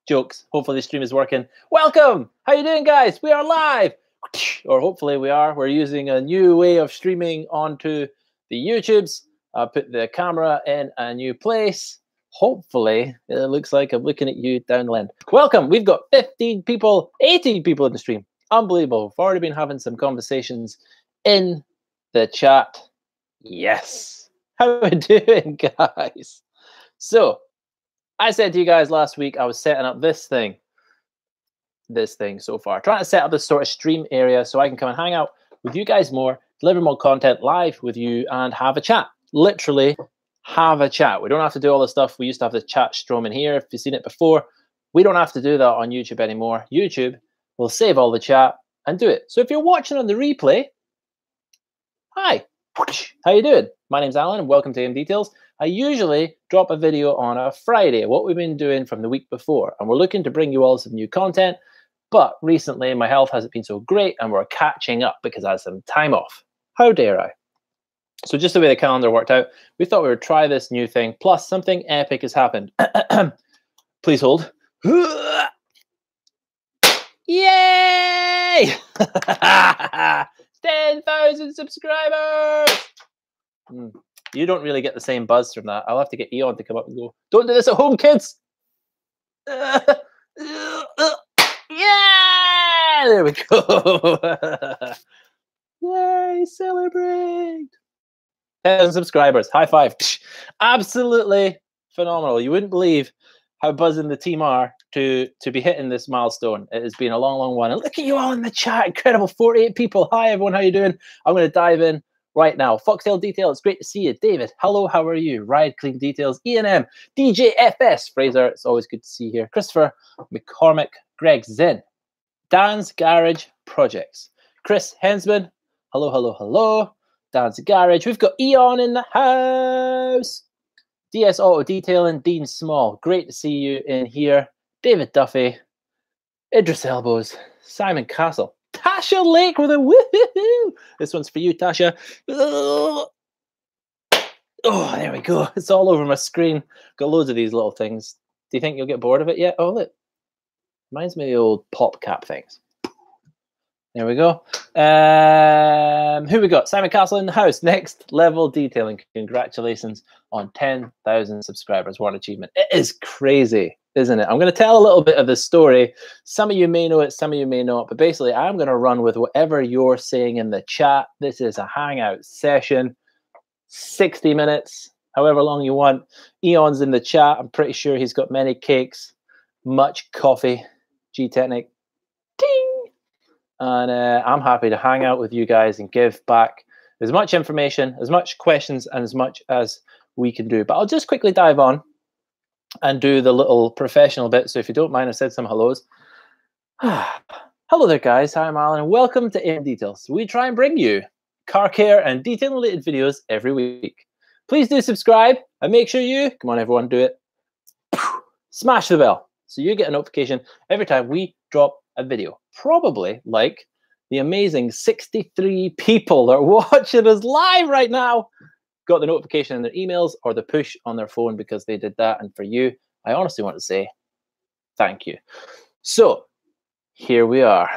Jokes. Hopefully the stream is working. Welcome. How you doing, guys? We are live. Or hopefully we are. We're using a new way of streaming onto the YouTubes. I put the camera in a new place. Hopefully it looks like I'm looking at you down the end. Welcome. We've got 15 people, 18 people in the stream. Unbelievable. We've already been having some conversations in the chat. Yes. How are we doing, guys? So I said to you guys last week, I was setting up this thing so far, trying to set up this sort of stream area so I can come and hang out with you guys more, deliver more content live with you, and have a chat. Literally have a chat. We don't have to do all the stuff we used to have the chat strom in here. If you've seen it before, we don't have to do that on YouTube anymore. YouTube will save all the chat and do it. So if you're watching on the replay, hi, how you doing? My name's Alan and welcome to AMDetails. I usually drop a video on a Friday, what we've been doing from the week before, and we're looking to bring you all some new content. But recently my health hasn't been so great and we're catching up because I had some time off. How dare I? So just the way the calendar worked out, we thought we would try this new thing. Plus something epic has happened. Please hold. Yay! 10,000 subscribers! You don't really get the same buzz from that. I'll have to get Eon to come up and go, don't do this at home, kids! Yeah! There we go. Yay, celebrate. 10,000 subscribers. High five. Absolutely phenomenal. You wouldn't believe how buzzing the team are to be hitting this milestone. It has been a long, long one. And look at you all in the chat. Incredible. 48 people. Hi, everyone. How you doing? I'm going to dive in right now. Foxtail Detail, it's great to see you. David, hello, how are you? Ride Clean Details, E&M, DJFS, Fraser, it's always good to see you here. Christopher, McCormick, Greg Zen, Dan's Garage Projects, Chris Hensman, hello, hello, hello. Dan's Garage, we've got Eon in the house. DS Auto Detailing, Dean Small, great to see you in here. David Duffy, Idris Elbows, Simon Castle, Tasha Lake with a woohoo! This one's for you, Tasha. Oh, there we go. It's all over my screen. Got loads of these little things. Do you think you'll get bored of it yet? Oh, look. Reminds me of the old pop cap things. There we go. Who we got? Simon Castle in the house. Next Level Detailing. Congratulations on 10,000 subscribers. What an achievement. It is crazy, isn't it? I'm going to tell a little bit of this story. Some of you may know it, some of you may not, but basically I'm going to run with whatever you're saying in the chat. This is a Hangout session, 60 minutes, however long you want. Eon's in the chat. I'm pretty sure he's got many cakes, much coffee, G-Technic, ding! And I'm happy to hang out with you guys and give back as much information, as much questions, and as much as we can do. But I'll just quickly dive on and do the little professional bit. So if you don't mind, I said some hellos. Hello there, guys. Hi, I'm Alan, and welcome to AMDetails. We try and bring you car care and detail-related videos every week. Please do subscribe and make sure you, come on, everyone, do it. Smash the bell so you get a notification every time we drop a video. Probably like the amazing 63 people that are watching us live right now got the notification in their emails or the push on their phone because they did that. And for you, I honestly want to say thank you. So here we are,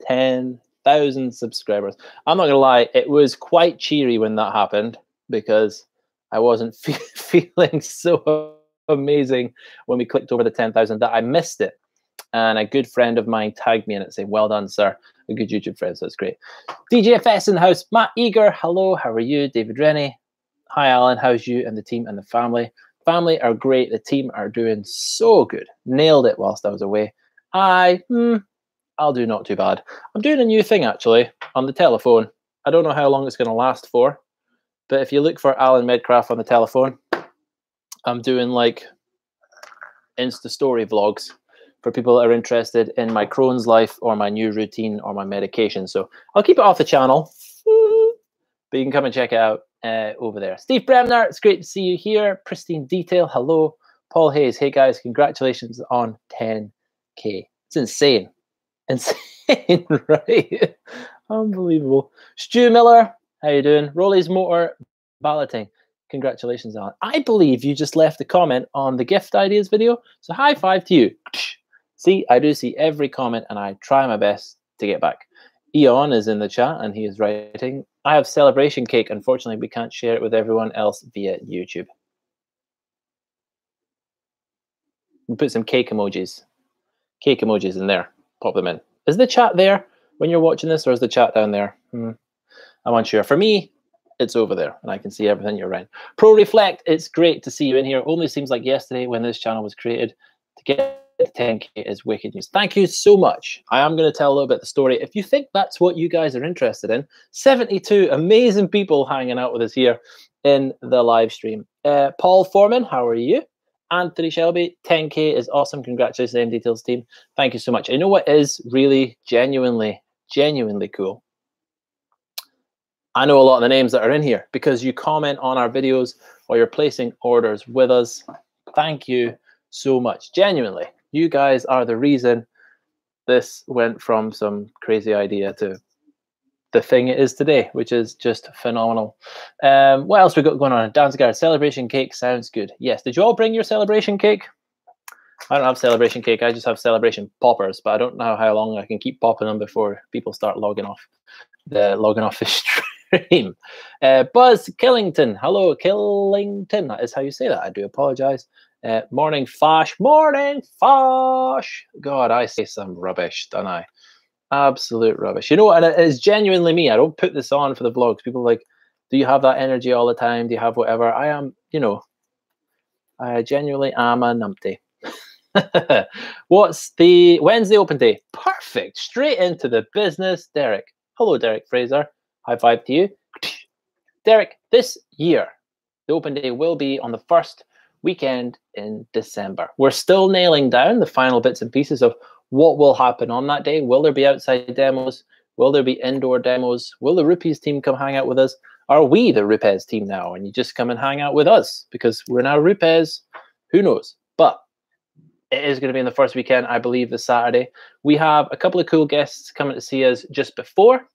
10,000 subscribers. I'm not gonna lie, it was quite cheery when that happened because I wasn't feeling so amazing when we clicked over the 10,000 that I missed it. And a good friend of mine tagged me in it saying, well done, sir. A good YouTube friend, so that's great. DJFS in the house. Matt Eager, hello, how are you? David Rennie, hi, Alan, how's you and the team and the family? Family are great. The team are doing so good. Nailed it whilst I was away. I'll do not too bad. I'm doing a new thing, actually, on the telephone. I don't know how long it's going to last for, but if you look for Alan Medcraft on the telephone, I'm doing like Insta story vlogs for people that are interested in my Crohn's life or my new routine or my medication. So I'll keep it off the channel, but you can come and check it out over there. Steve Bremner, it's great to see you here. Pristine Detail, hello. Paul Hayes, hey guys, congratulations on 10K. It's insane. Insane, right? Unbelievable. Stu Miller, how you doing? Rolly's Motor Balloting, Congratulations, Alan. I believe you just left a comment on the gift ideas video. So high five to you. See, I do see every comment and I try my best to get back. Eon is in the chat and he is writing, I have celebration cake. Unfortunately, we can't share it with everyone else via YouTube. We'll put some cake emojis. Cake emojis in there. Pop them in. Is the chat there when you're watching this, or is the chat down there? I'm unsure. For me, it's over there and I can see everything you're writing. Pro Reflect, it's great to see you in here. Only seems like yesterday when this channel was created. To get to 10K is wicked news. Thank you so much. I am going to tell a little bit of the story. If you think that's what you guys are interested in, 72 amazing people hanging out with us here in the live stream. Paul Foreman, how are you? Anthony Shelby, 10K is awesome. Congratulations to the AMDetails team. Thank you so much. You know what is really genuinely cool? I know a lot of the names that are in here because you comment on our videos or you're placing orders with us. Thank you so much. Genuinely, you guys are the reason this went from some crazy idea to the thing it is today, which is just phenomenal. What else we got going on? Dance Guard, celebration cake sounds good. Yes. Did you all bring your celebration cake? I don't have celebration cake. I just have celebration poppers, but I don't know how long I can keep popping them before people start logging off the stream. Buzz Killington. Hello, Killington. That is how you say that. I do apologize. Morning Fosh. Morning Fosh. God, I say some rubbish, don't I? Absolute rubbish. You know, and it is genuinely me. I don't put this on for the vlogs. People are like, do you have that energy all the time? Do you have whatever? I am, you know, I genuinely am a numpty. When's the open day? Perfect. Straight into the business. Derek. Hello, Derek Fraser. High five to you. Derek, this year, the open day will be on the first weekend in December. We're still nailing down the final bits and pieces of what will happen on that day. Will there be outside demos? Will there be indoor demos? Will the Rupes team come hang out with us? Are we the Rupes team now? And you just come and hang out with us because we're now Rupes. Who knows? But it is going to be in the first weekend, I believe, this Saturday. We have a couple of cool guests coming to see us just before.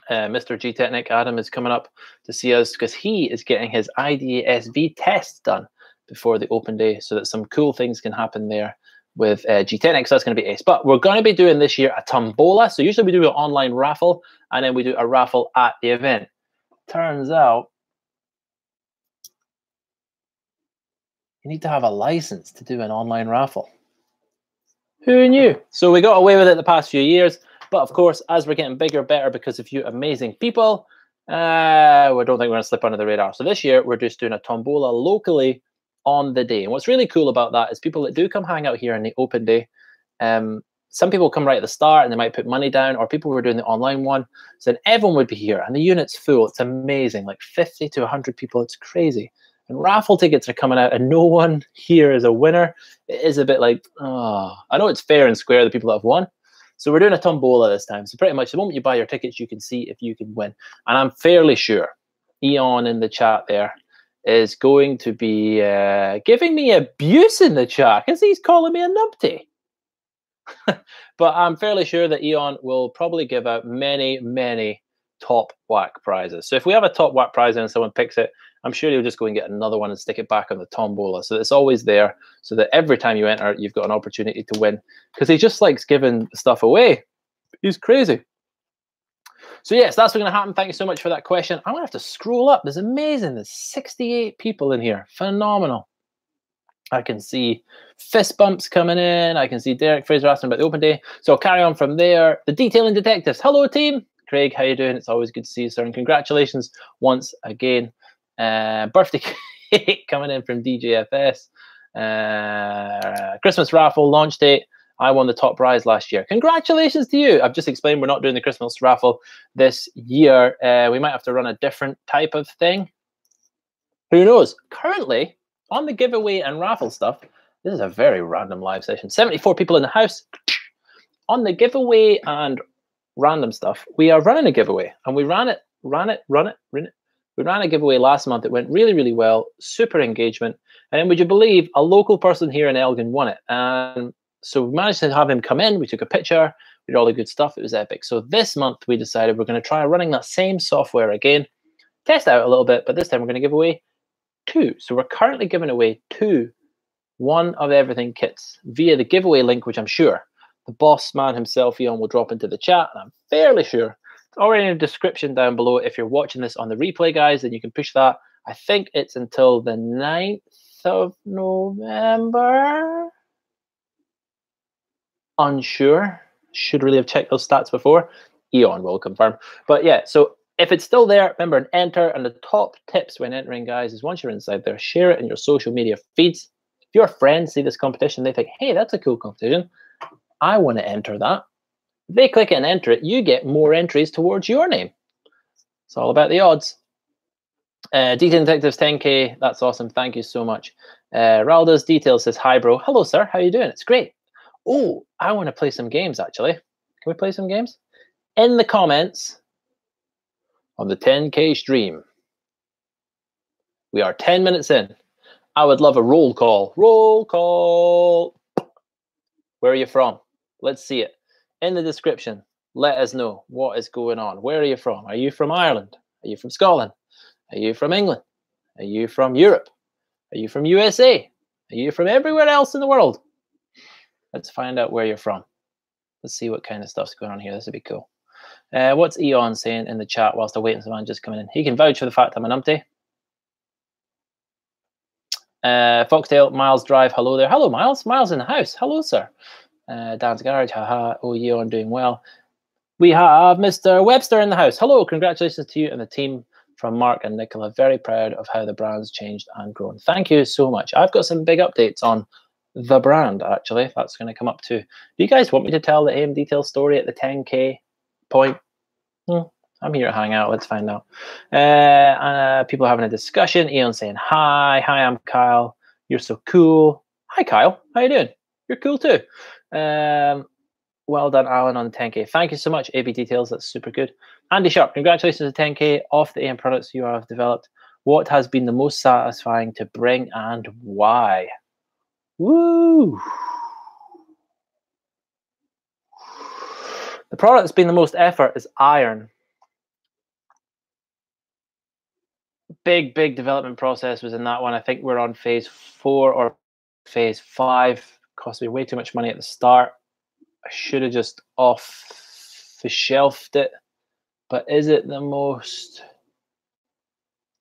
Mr. G Technic Adam is coming up to see us because he is getting his IDSV test done before the open day so that some cool things can happen there with G Technic. So that's going to be ace. But we're going to be doing this year a tombola. So usually we do an online raffle and then we do a raffle at the event. Turns out you need to have a license to do an online raffle. Who knew? So we got away with it the past few years. But of course, as we're getting bigger, better because of you amazing people, we don't think we're going to slip under the radar. So this year, we're just doing a tombola locally on the day. And what's really cool about that is people that do come hang out here on the open day, some people come right at the start and they might put money down, or people who are doing the online one. So then everyone would be here and the unit's full. It's amazing, like 50 to 100 people. It's crazy. And raffle tickets are coming out and no one here is a winner. It is a bit like, oh, I know it's fair and square, the people that have won. So we're doing a tombola this time. So pretty much the moment you buy your tickets, you can see if you can win. And I'm fairly sure Eon in the chat there is going to be giving me abuse in the chat because he's calling me a numpty. But I'm fairly sure that Eon will probably give out many, many top whack prizes. So if we have a top whack prize and someone picks it, I'm sure he'll just go and get another one and stick it back on the tombola. So it's always there so that every time you enter, you've got an opportunity to win because he just likes giving stuff away. He's crazy. So yes, that's what's going to happen. Thank you so much for that question. I'm going to have to scroll up. There's amazing. There's 68 people in here. Phenomenal. I can see fist bumps coming in. I can see Derek Fraser asking about the open day. So I'll carry on from there. The Detailing Detectives. Hello, team. Craig, how you doing? It's always good to see you, sir. And congratulations once again. Birthday cake coming in from DJFS. Christmas raffle launch date. I won the top prize last year. Congratulations to you. I've just explained we're not doing the Christmas raffle this year. We might have to run a different type of thing. Who knows? Currently, on the giveaway and raffle stuff, this is a very random live session. 74 people in the house. On the giveaway and random stuff, we are running a giveaway. And we ran it. We ran a giveaway last month. It went really, really well. Super engagement. And then would you believe a local person here in Elgin won it? And so we managed to have him come in. We took a picture. We did all the good stuff. It was epic. So this month we decided we're going to try running that same software again. Test out a little bit. But this time we're going to give away 2. So we're currently giving away 2 one of everything kits via the giveaway link, which I'm sure the boss man himself, Eon, will drop into the chat. And I'm fairly sure it's already in the description down below. If you're watching this on the replay, guys, then you can push that. I think it's until the 9th of November. Unsure. Should really have checked those stats before. Eon will confirm. But yeah, so if it's still there, remember and enter. And the top tips when entering, guys, is once you're inside there, share it in your social media feeds. If your friends see this competition, they think, hey, that's a cool competition. I want to enter that. If they click it and enter it, you get more entries towards your name. It's all about the odds. Detail Detectives 10K, that's awesome. Thank you so much. Raldo's Details says, hi, bro. Hello, sir. How you doing? It's great. Oh, I want to play some games, actually. Can we play some games? In the comments on the 10K stream. We are 10 minutes in. I would love a roll call. Roll call. Where are you from? Let's see it. In the description, let us know what is going on. Where are you from? Are you from Ireland? Are you from Scotland? Are you from England? Are you from Europe? Are you from USA? Are you from everywhere else in the world? Let's find out where you're from. Let's see what kind of stuff's going on here. This would be cool. What's Eon saying in the chat whilst I'm waiting for someone just coming in? He can vouch for the fact I'm an umpty. Foxtail, Miles Drive, hello there. Hello, Miles. Miles in the house. Hello, sir. Dan's Garage, haha. Oh, Eon doing well. We have Mr. Webster in the house. Hello, congratulations to you and the team from Mark and Nicola. Very proud of how the brand's changed and grown. Thank you so much. I've got some big updates on the brand, actually. That's going to come up too. Do you guys want me to tell the AMDetails story at the 10K point? I'm here to hang out. Let's find out. People having a discussion. Eon saying, hi. Hi, I'm Kyle. You're so cool. Hi, Kyle. How you doing? You're cool too. Well done, Alan, on the 10K. Thank you so much, AMDetails. That's super good. Andy Sharp, congratulations on 10K off the AM products you have developed. What has been the most satisfying to bring and why? Woo! The product that's been the most effort is iron. Big development process was in that one. I think we're on phase 4 or phase 5. Cost me way too much money at the start. I should have just off-the-shelfed it. But is it the most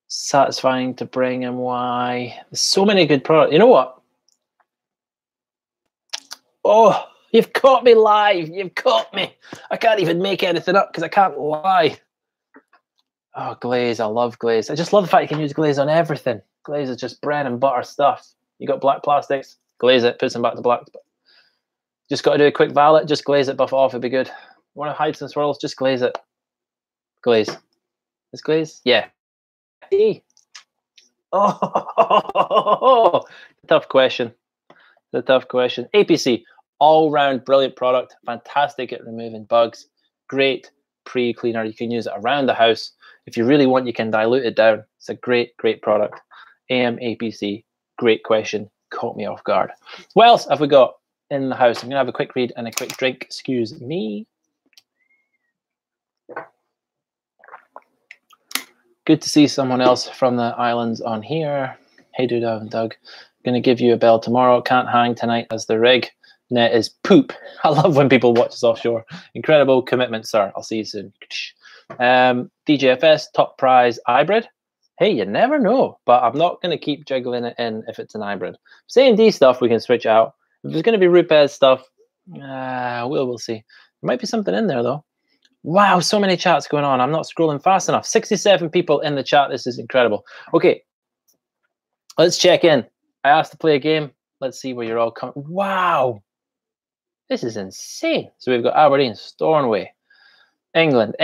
satisfying to bring and why? There's so many good products. You know what? Oh, you've caught me live. You've caught me. I can't even make anything up because I can't lie. Oh, glaze. I love glaze. I just love the fact you can use glaze on everything. Glaze is just bread and butter stuff. You got black plastics, glaze it, put some back to black. Just got to do a quick valet, just glaze it, buff it off, it'd be good. You want to hide some swirls, just glaze it. Glaze. Is glaze? Yeah. Oh, tough question. The tough question. APC, all-round brilliant product, fantastic at removing bugs, great pre-cleaner. You can use it around the house. If you really want, you can dilute it down. It's a great product. APC, great question. Caught me off guard. What else have we got in the house? I'm going to have a quick read and a quick drink. Excuse me. Good to see someone else from the islands on here. Hey, Doug and Doug. Going to give you a bell tomorrow. Can't hang tonight as the rig net is poop. I love when people watch us offshore. Incredible commitment, sir. I'll see you soon. DJFS, top prize hybrid. Hey, you never know, but I'm not going to keep jiggling it in if it's an hybrid. C&D stuff we can switch out. If there's going to be Rupes stuff, we'll see. There might be something in there though. Wow, so many chats going on. I'm not scrolling fast enough. 67 people in the chat. This is incredible. Okay, let's check in. I asked to play a game. Let's see where you're all coming. Wow, this is insane. So we've got Aberdeen, Stornoway, England,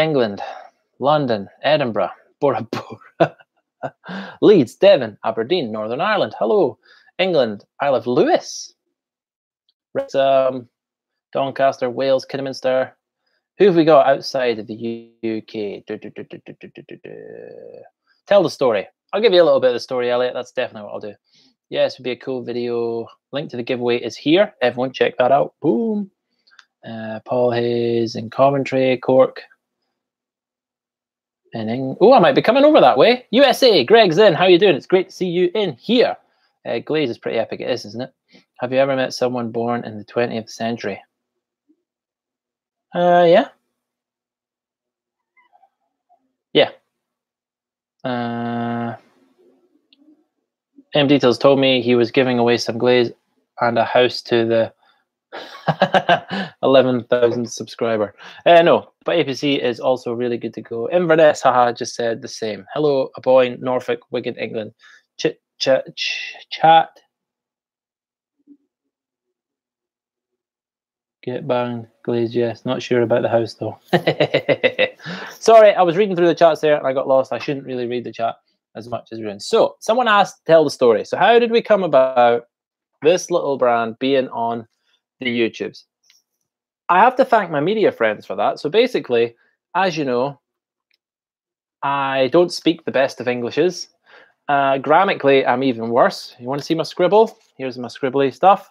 London, Edinburgh, Bora Bora, Leeds, Devon, Aberdeen, Northern Ireland. Hello, England, Isle of Lewis, Doncaster, Wales, Kidderminster. Who have we got outside of the UK? Tell the story. I'll give you a little bit of the story, Elliot. That's definitely what I'll do. Yes, would be a cool video. Link to the giveaway is here. Everyone check that out. Boom. Paul Hayes in Coventry, Cork. Oh, I might be coming over that way. USA, Greg's in. How you doing? It's great to see you in here. Glaze is pretty epic. It is, isn't it? Have you ever met someone born in the 20th century? Yeah. Yeah. AMDetails told me he was giving away some glaze and a house to the 11,000 subscriber. No, but APC is also really good to go. Inverness, haha, just said the same. Hello, a boy in Norfolk, Wigan, England. Chat. Get banged, glazed, yes. Not sure about the house though. Sorry, I was reading through the chats there and I got lost. I shouldn't really read the chat as much as we're in. So someone asked, tell the story. So how did we come about this little brand being on the YouTubes? I have to thank my media friends for that. So basically, as you know, I don't speak the best of Englishes. Grammatically, I'm even worse. You want to see my scribble? Here's my scribbly stuff.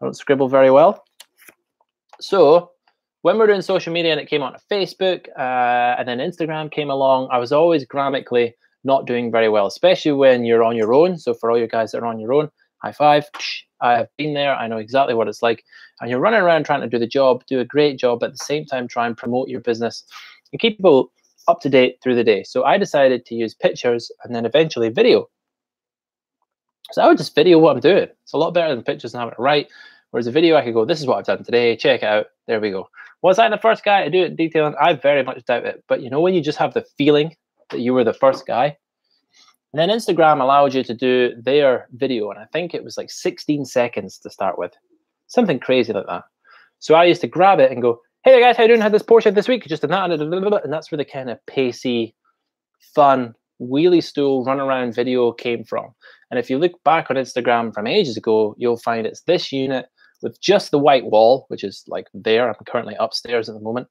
I don't scribble very well. So when we're doing social media and it came onto Facebook and then Instagram came along, I was always grammatically not doing very well, especially when you're on your own. So for all you guys that are on your own, high five. I have been there. I know exactly what it's like. And you're running around trying to do the job, do a great job, but at the same time try and promote your business and keep people up to date through the day. So I decided to use pictures and then eventually video. So I would just video what I'm doing. It's a lot better than pictures and having to write. Whereas a video, I could go, this is what I've done today. Check it out. There we go. Was I the first guy to do it in detailing? I very much doubt it. But you know when you just have the feeling that you were the first guy? And then Instagram allowed you to do their video. And I think it was like 16 seconds to start with. Something crazy like that. So I used to grab it and go, hey there guys, how you doing? Had this Porsche this week. Just did that. And that's where the kind of pacey, fun, wheelie stool, run around video came from. And if you look back on Instagram from ages ago, you'll find it's this unit with just the white wall, which is like there. I'm currently upstairs at the moment.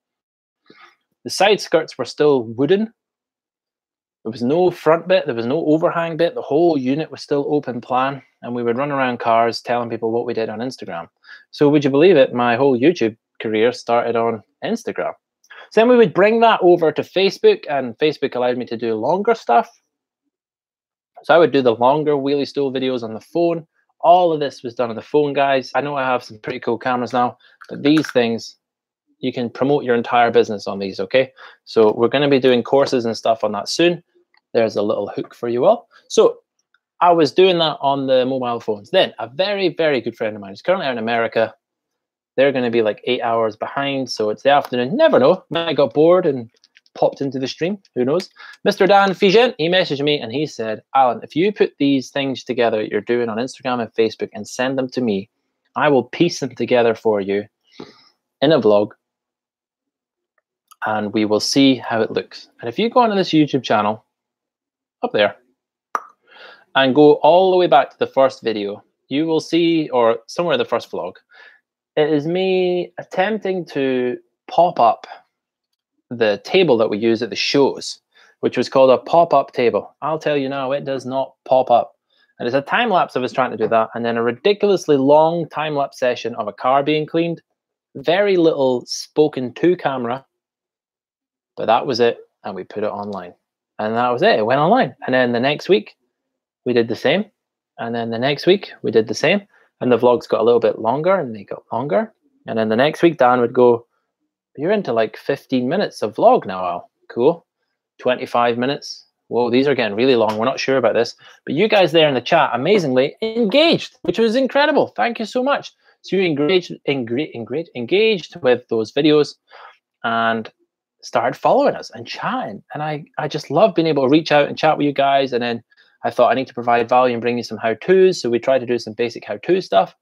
The side skirts were still wooden. There was no front bit. There was no overhang bit. The whole unit was still open plan. And we would run around cars telling people what we did on Instagram. So would you believe it? My whole YouTube career started on Instagram. So then we would bring that over to Facebook, and Facebook allowed me to do longer stuff. So I would do the longer wheelie stool videos on the phone. All of this was done on the phone, guys. I know I have some pretty cool cameras now, but these things, you can promote your entire business on these, okay? So we're going to be doing courses and stuff on that soon. There's a little hook for you all. So I was doing that on the mobile phones. Then a very, very good friend of mine is currently out in America. They're going to be like 8 hours behind, so it's the afternoon. Never know. I got bored and popped into the stream. Who knows? Mr. Dan Figent, he messaged me and he said, Alan, if you put these things together you're doing on Instagram and Facebook and send them to me, I will piece them together for you in a vlog and we will see how it looks. And if you go onto this YouTube channel up there and go all the way back to the first video, you will see, or somewhere in the first vlog, it is me attempting to pop up the table that we use at the shows, which was called a pop-up table. I'll tell you now, it does not pop up. And it's a time lapse of us trying to do that, and then a ridiculously long time lapse session of a car being cleaned. Very little spoken to camera, but that was it, and we put it online. And that was it. It went online. And then the next week, we did the same. And then the next week, we did the same. And the vlogs got a little bit longer, and they got longer. And then the next week, Dan would go, you're into like 15 minutes of vlog now, Al. Cool. 25 minutes. Whoa, these are getting really long. We're not sure about this. But you guys there in the chat, amazingly engaged, which was incredible. Thank you so much. So you engaged with those videos and started following us and chatting. And I just love being able to reach out and chat with you guys. And then I thought I need to provide value and bring you some how-tos. So we tried to do some basic how-to stuff.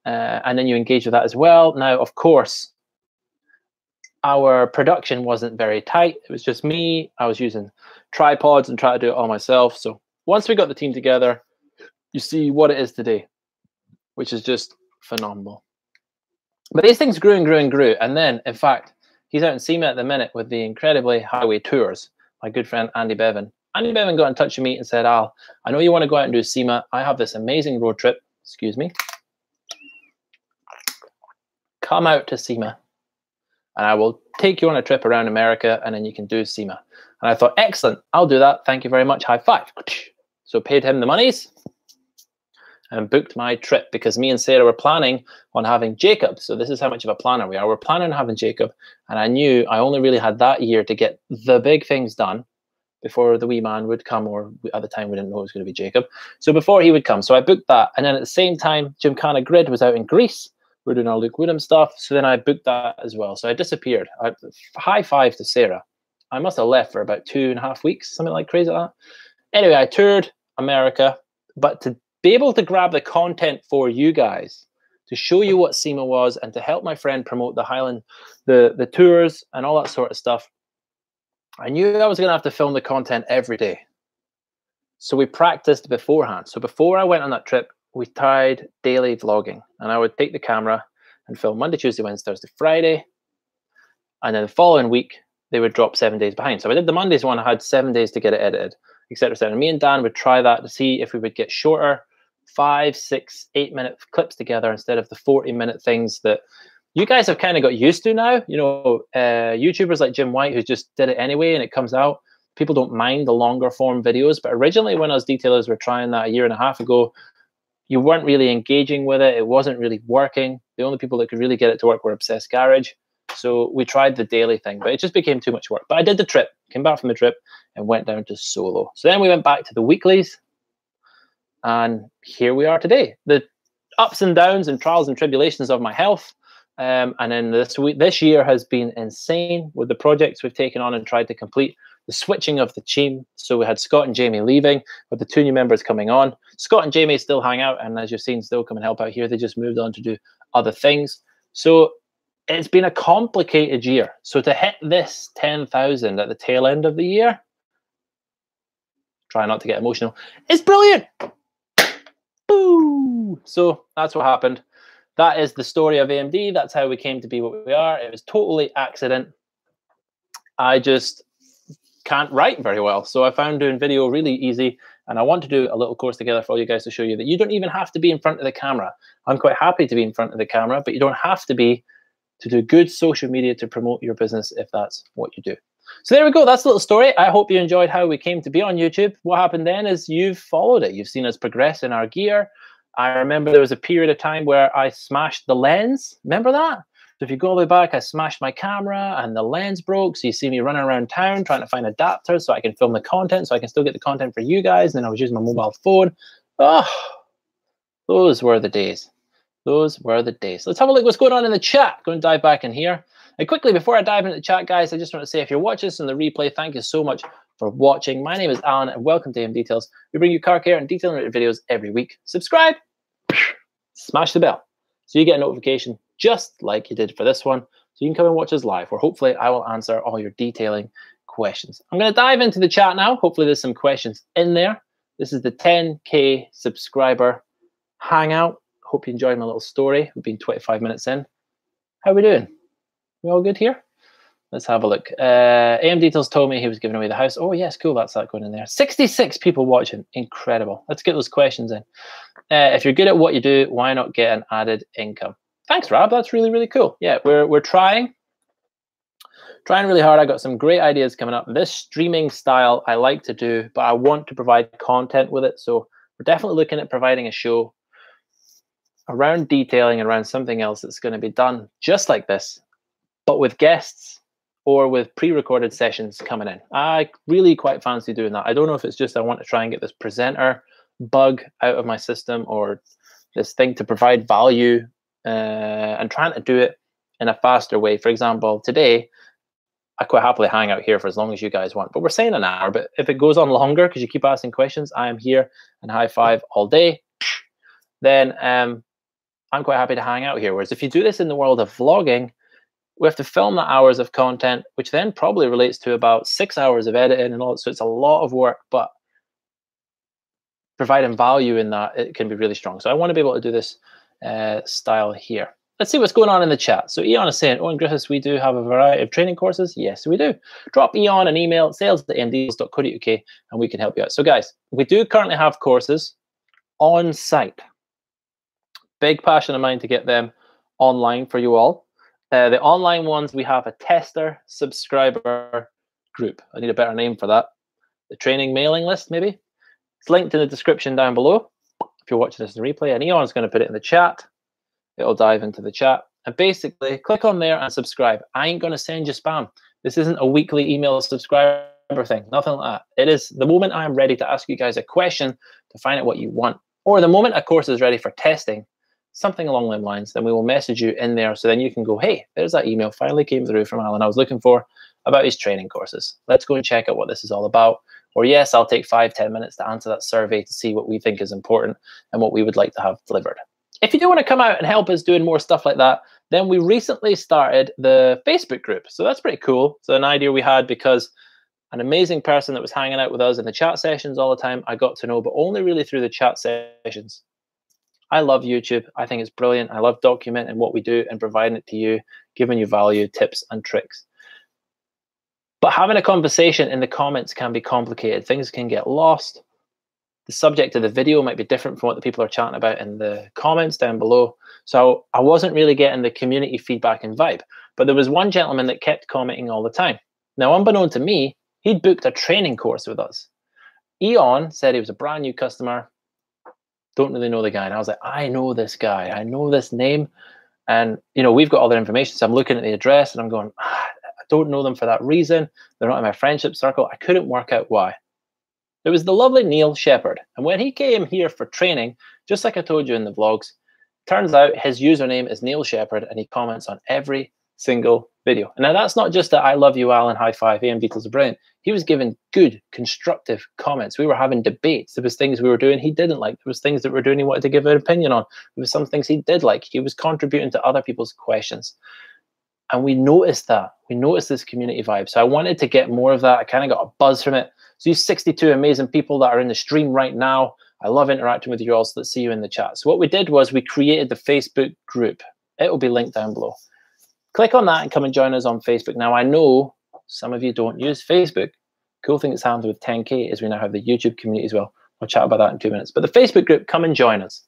And then you engage with that as well. Now, of course, our production wasn't very tight. It was just me. I was using tripods and trying to do it all myself. So once we got the team together, you see what it is today, which is just phenomenal. But these things grew and grew and grew. And then, in fact, he's out in SEMA at the minute with the Incredibly Highway Tours, my good friend Andy Bevan. Andy Bevan got in touch with me and said, Al, I know you want to go out and do SEMA. I have this amazing road trip. Excuse me. Come out to SEMA and I will take you on a trip around America and then you can do SEMA. And I thought, excellent, I'll do that. Thank you very much. High five. So paid him the monies and booked my trip because me and Sarah were planning on having Jacob. So this is how much of a planner we are. We're planning on having Jacob. And I knew I only really had that year to get the big things done before the wee man would come, or at the time we didn't know it was going to be Jacob. So before he would come. So I booked that. And then at the same time, Gymkhana Grid was out in Greece. We're doing our Luke Woodham stuff. So then I booked that as well. So I disappeared. High five to Sarah. I must have left for about 2.5 weeks, something like crazy like that. Anyway, I toured America, but to be able to grab the content for you guys, to show you what SEMA was, and to help my friend promote the Highland, the tours and all that sort of stuff, I knew I was going to have to film the content every day. So we practiced beforehand. So before I went on that trip, we tried daily vlogging, and I would take the camera and film Monday, Tuesday, Wednesday, Thursday, Friday. And then the following week, they would drop 7 days behind. So I did the Mondays one. I had 7 days to get it edited, etc. etc. And me and Dan would try that to see if we would get shorter 5, 6, 8 minute clips together instead of the 40-minute things that you guys have kind of got used to now. You know, YouTubers like Jim White, who just did it anyway and it comes out. People don't mind the longer form videos. But originally when us detailers were trying that 1.5 years ago, you weren't really engaging with it. It wasn't really working. The only people that could really get it to work were Obsessed Garage. So we tried the daily thing, but it just became too much work. But I did the trip, came back from the trip and went down to solo. So then we went back to the weeklies, and here we are today. The ups and downs and trials and tribulations of my health. And then this year has been insane with the projects we've taken on and tried to complete. The switching of the team. So we had Scott and Jamie leaving, with the 2 new members coming on. Scott and Jamie still hang out, and as you've seen, still come and help out here. They just moved on to do other things. So it's been a complicated year. So to hit this 10,000 at the tail end of the year, try not to get emotional, it's brilliant. Boo! So that's what happened. That is the story of AMD. That's how we came to be what we are. It was totally accident. I just can't write very well. So I found doing video really easy. And I want to do a little course together for all you guys to show you that you don't even have to be in front of the camera. I'm quite happy to be in front of the camera, but you don't have to be to do good social media to promote your business if that's what you do. So there we go. That's a little story. I hope you enjoyed how we came to be on YouTube. What happened then is you've followed it. You've seen us progress in our gear. I remember there was a period of time where I smashed the lens. Remember that? So if you go all the way back, I smashed my camera and the lens broke. So you see me running around town trying to find adapters so I can film the content, so I can still get the content for you guys. And then I was using my mobile phone. Oh, those were the days. Those were the days. Let's have a look what's going on in the chat. Going to dive back in here. And quickly, before I dive into the chat, guys, I just want to say, if you're watching this in the replay, thank you so much for watching. My name is Alan, and welcome to AMDetails. We bring you car care and detailing videos every week. Subscribe, smash the bell, so you get a notification just like you did for this one. So you can come and watch us live, where hopefully I will answer all your detailing questions. I'm going to dive into the chat now. Hopefully there's some questions in there. This is the 10K subscriber hangout. Hope you enjoyed my little story. We've been 25 minutes in. How are we doing? We all good here? Let's have a look. AMDetails told me he was giving away the house. Oh, yes, cool. That's that going in there. 66 people watching. Incredible. Let's get those questions in. If you're good at what you do, why not get an added income? Thanks, Rob. That's really, really cool. Yeah, we're trying really hard. I got some great ideas coming up. This streaming style I like to do, but I want to provide content with it. So we're definitely looking at providing a show around detailing, around something else that's going to be done just like this, but with guests or with pre-recorded sessions coming in. I really quite fancy doing that. I don't know if it's just I want to try and get this presenter bug out of my system, or this thing to provide value, and trying to do it in a faster way. For example, today, I quite happily hang out here for as long as you guys want, but we're saying an hour. But if it goes on longer because you keep asking questions, I am here and high five all day. Then I'm quite happy to hang out here. Whereas if you do this in the world of vlogging, we have to film the hours of content, which then probably relates to about 6 hours of editing and all. So it's a lot of work, but providing value in that, it can be really strong. So I want to be able to do this style here. Let's see what's going on in the chat. So Eon is saying, Owen Griffiths, we do have a variety of training courses. Yes, we do. Drop Eon an email, sales@amdeals.co.uk, and we can help you out. So guys, we do currently have courses on site. Big passion of mine to get them online for you all. The online ones, we have a tester, subscriber, group. I need a better name for that. The training mailing list, maybe. It's linked in the description down below. If you're watching this in replay, and Eon's going to put it in the chat. It'll dive into the chat. And basically, click on there and subscribe. I ain't going to send you spam. This isn't a weekly email subscriber thing. Nothing like that. It is the moment I am ready to ask you guys a question to find out what you want, or the moment a course is ready for testing, something along those lines, then we will message you in there. So then you can go, hey, there's that email finally came through from Alan I was looking for about his training courses. Let's go and check out what this is all about. Or yes, I'll take 5-10 minutes to answer that survey to see what we think is important and what we would like to have delivered. If you do want to come out and help us doing more stuff like that, then we recently started the Facebook group. So that's pretty cool. So an idea we had because an amazing person that was hanging out with us in the chat sessions all the time, I got to know, but only really through the chat sessions. I love YouTube. I think it's brilliant. I love documenting what we do and providing it to you, giving you value, tips, and tricks. But having a conversation in the comments can be complicated. Things can get lost. The subject of the video might be different from what the people are chatting about in the comments down below. So I wasn't really getting the community feedback and vibe. But there was one gentleman that kept commenting all the time. Now, unbeknown to me, he'd booked a training course with us. Eon said he was a brand new customer. Don't really know the guy. And I was like, I know this guy. I know this name. And, you know, we've got all their information. So I'm looking at the address and I'm going, I don't know them for that reason. They're not in my friendship circle. I couldn't work out why. It was the lovely Neil Shepherd. And when he came here for training, just like I told you in the vlogs, turns out his username is Neil Shepherd and he comments on every single video. And now that's not just that I love you, Alan, high five, AMDetails are brilliant. He was giving good, constructive comments. We were having debates. There was things we were doing he didn't like. There was things that we were doing he wanted to give an opinion on. There was some things he did like. He was contributing to other people's questions. And we noticed that. We noticed this community vibe. So I wanted to get more of that. I kind of got a buzz from it. So you 62 amazing people that are in the stream right now, I love interacting with you all, so let's see you in the chat. So what we did was we created the Facebook group. It will be linked down below. Click on that and come and join us on Facebook. Now, I know some of you don't use Facebook. Cool thing that's happened with 10K is we now have the YouTube community as well. I'll chat about that in 2 minutes. But the Facebook group, come and join us.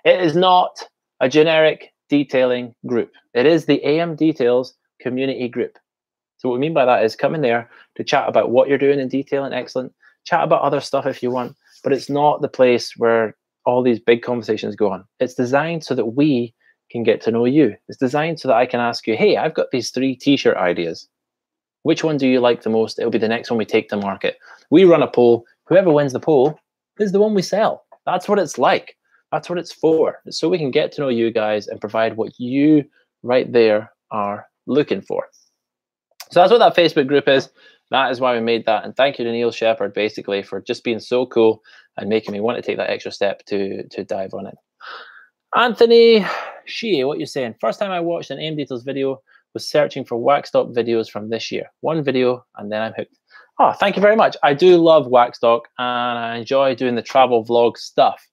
It is not a generic detailing group. It is the AMDetails community group. So what we mean by that is come in there to chat about what you're doing in detailing, excellent. Chat about other stuff if you want, but it's not the place where all these big conversations go on. It's designed so that we can get to know you. It's designed so that I can ask you, hey, I've got these 3 t-shirt ideas. Which one do you like the most? It'll be the next one we take to market. We run a poll. Whoever wins the poll is the one we sell. That's what it's like. That's what it's for. It's so we can get to know you guys and provide what you right there are looking for. So that's what that Facebook group is. That is why we made that. And thank you to Neil Shepherd, basically, for just being so cool and making me want to take that extra step to dive on it. Anthony Shea, what you saying? First time I watched an AMDetails video was searching for Waxstock videos from this year. One video, and then I'm hooked. Oh, thank you very much. I do love Waxstock, and I enjoy doing the travel vlog stuff.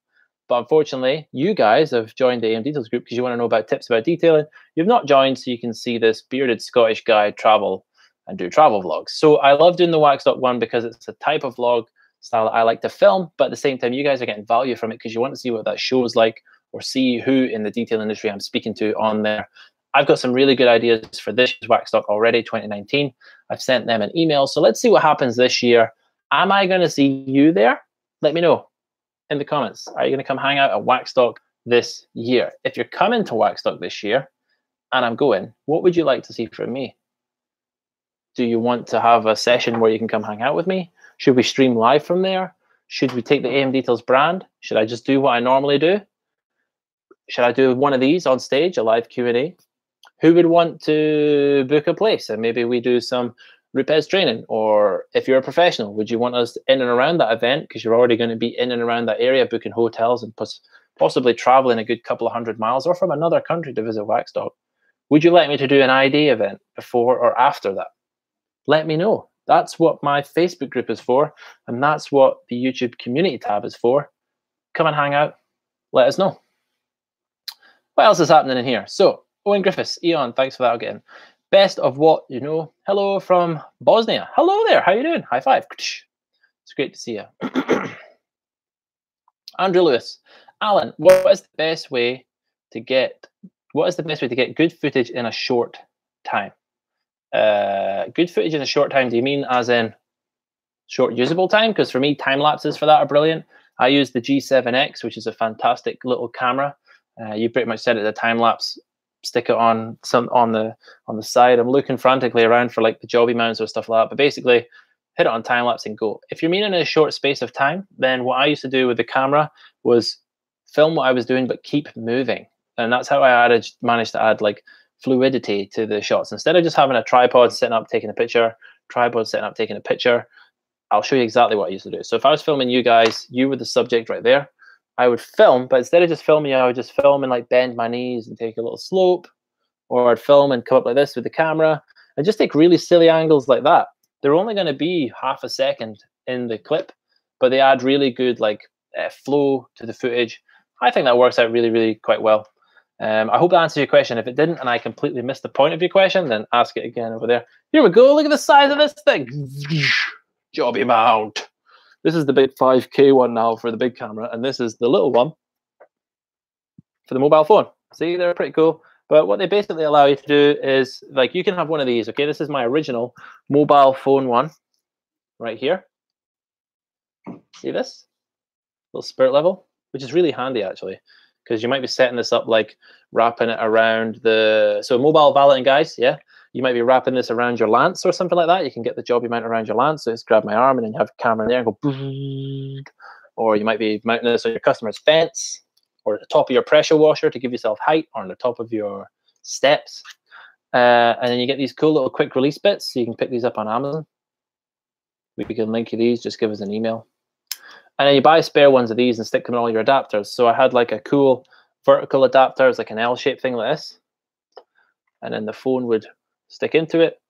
But unfortunately, you guys have joined the AMDetails group because you want to know about tips about detailing. You've not joined, so you can see this bearded Scottish guy travel and do travel vlogs. So I love doing the Waxstock one because it's a type of vlog style that I like to film, but at the same time, you guys are getting value from it because you want to see what that show is like or see who in the detail industry I'm speaking to on there. I've got some really good ideas for this Waxstock already, 2019. I've sent them an email. So let's see what happens this year. Am I going to see you there? Let me know in the comments. Are you going to come hang out at Waxstock this year? If you're coming to Waxstock this year and I'm going, what would you like to see from me? Do you want to have a session where you can come hang out with me? Should we stream live from there? Should we take the AMDetails brand? Should I just do what I normally do? Should I do one of these on stage, a live Q&A? Who would want to book a place? And maybe we do some Rupes training. Or if you're a professional, would you want us in and around that event? Because you're already going to be in and around that area, booking hotels and possibly traveling a good couple of 100 miles or from another country to visit Waxstock. Would you like me to do an ID event before or after that? Let me know. That's what my Facebook group is for. And that's what the YouTube community tab is for. Come and hang out. Let us know. What else is happening in here? So, Owen Griffiths, Eon, thanks for that again. Best of what you know. Hello from Bosnia. Hello there. How you doing? High five. It's great to see you. Andrew Lewis. Alan, what is the best way to get good footage in a short time? Good footage in a short time. Do you mean as in short usable time? Because for me, time lapses for that are brilliant. I use the G7X, which is a fantastic little camera. You pretty much set it as a time lapse. Stick it on the side. I'm looking frantically around for like the jobby mounts or stuff like that. But basically, hit it on time lapse and go. If you're meaning in a short space of time, then what I used to do with the camera was film what I was doing, but keep moving. And that's how I managed to add like fluidity to the shots. Instead of just having a tripod sitting up taking a picture, I'll show you exactly what I used to do. So if I was filming you guys, you were the subject right there, I would film, but instead of just filming you, I would just film and like bend my knees and take a little slope, or I'd film and come up like this with the camera and just take really silly angles like that. They're only going to be half a second in the clip, but they add really good like flow to the footage. I think that works out really, really quite well. I hope that answers your question. If it didn't and I completely missed the point of your question, then ask it again over there. Here we go. Look at the size of this thing. Jobby mount. This is the big 5K one now for the big camera, and this is the little one for the mobile phone. See, they're pretty cool. But what they basically allow you to do is, like, you can have one of these. Okay, this is my original mobile phone one right here. See this? Little spirit level, which is really handy actually, because you might be setting this up like wrapping it around the, so mobile valeting guys, yeah, you might be wrapping this around your lance or something like that. You can get the jobby mount around your lance. So just grab my arm and then you have a camera in there and go boom. Or you might be mounting this on your customer's fence or at the top of your pressure washer to give yourself height, or on the top of your steps. And then you get these cool little quick release bits. So you can pick these up on Amazon. We can link you these, just give us an email. And then you buy spare ones of these and stick them in all your adapters. So I had like a cool vertical adapter, it's like an L-shaped thing like this. And then the phone would stick into it.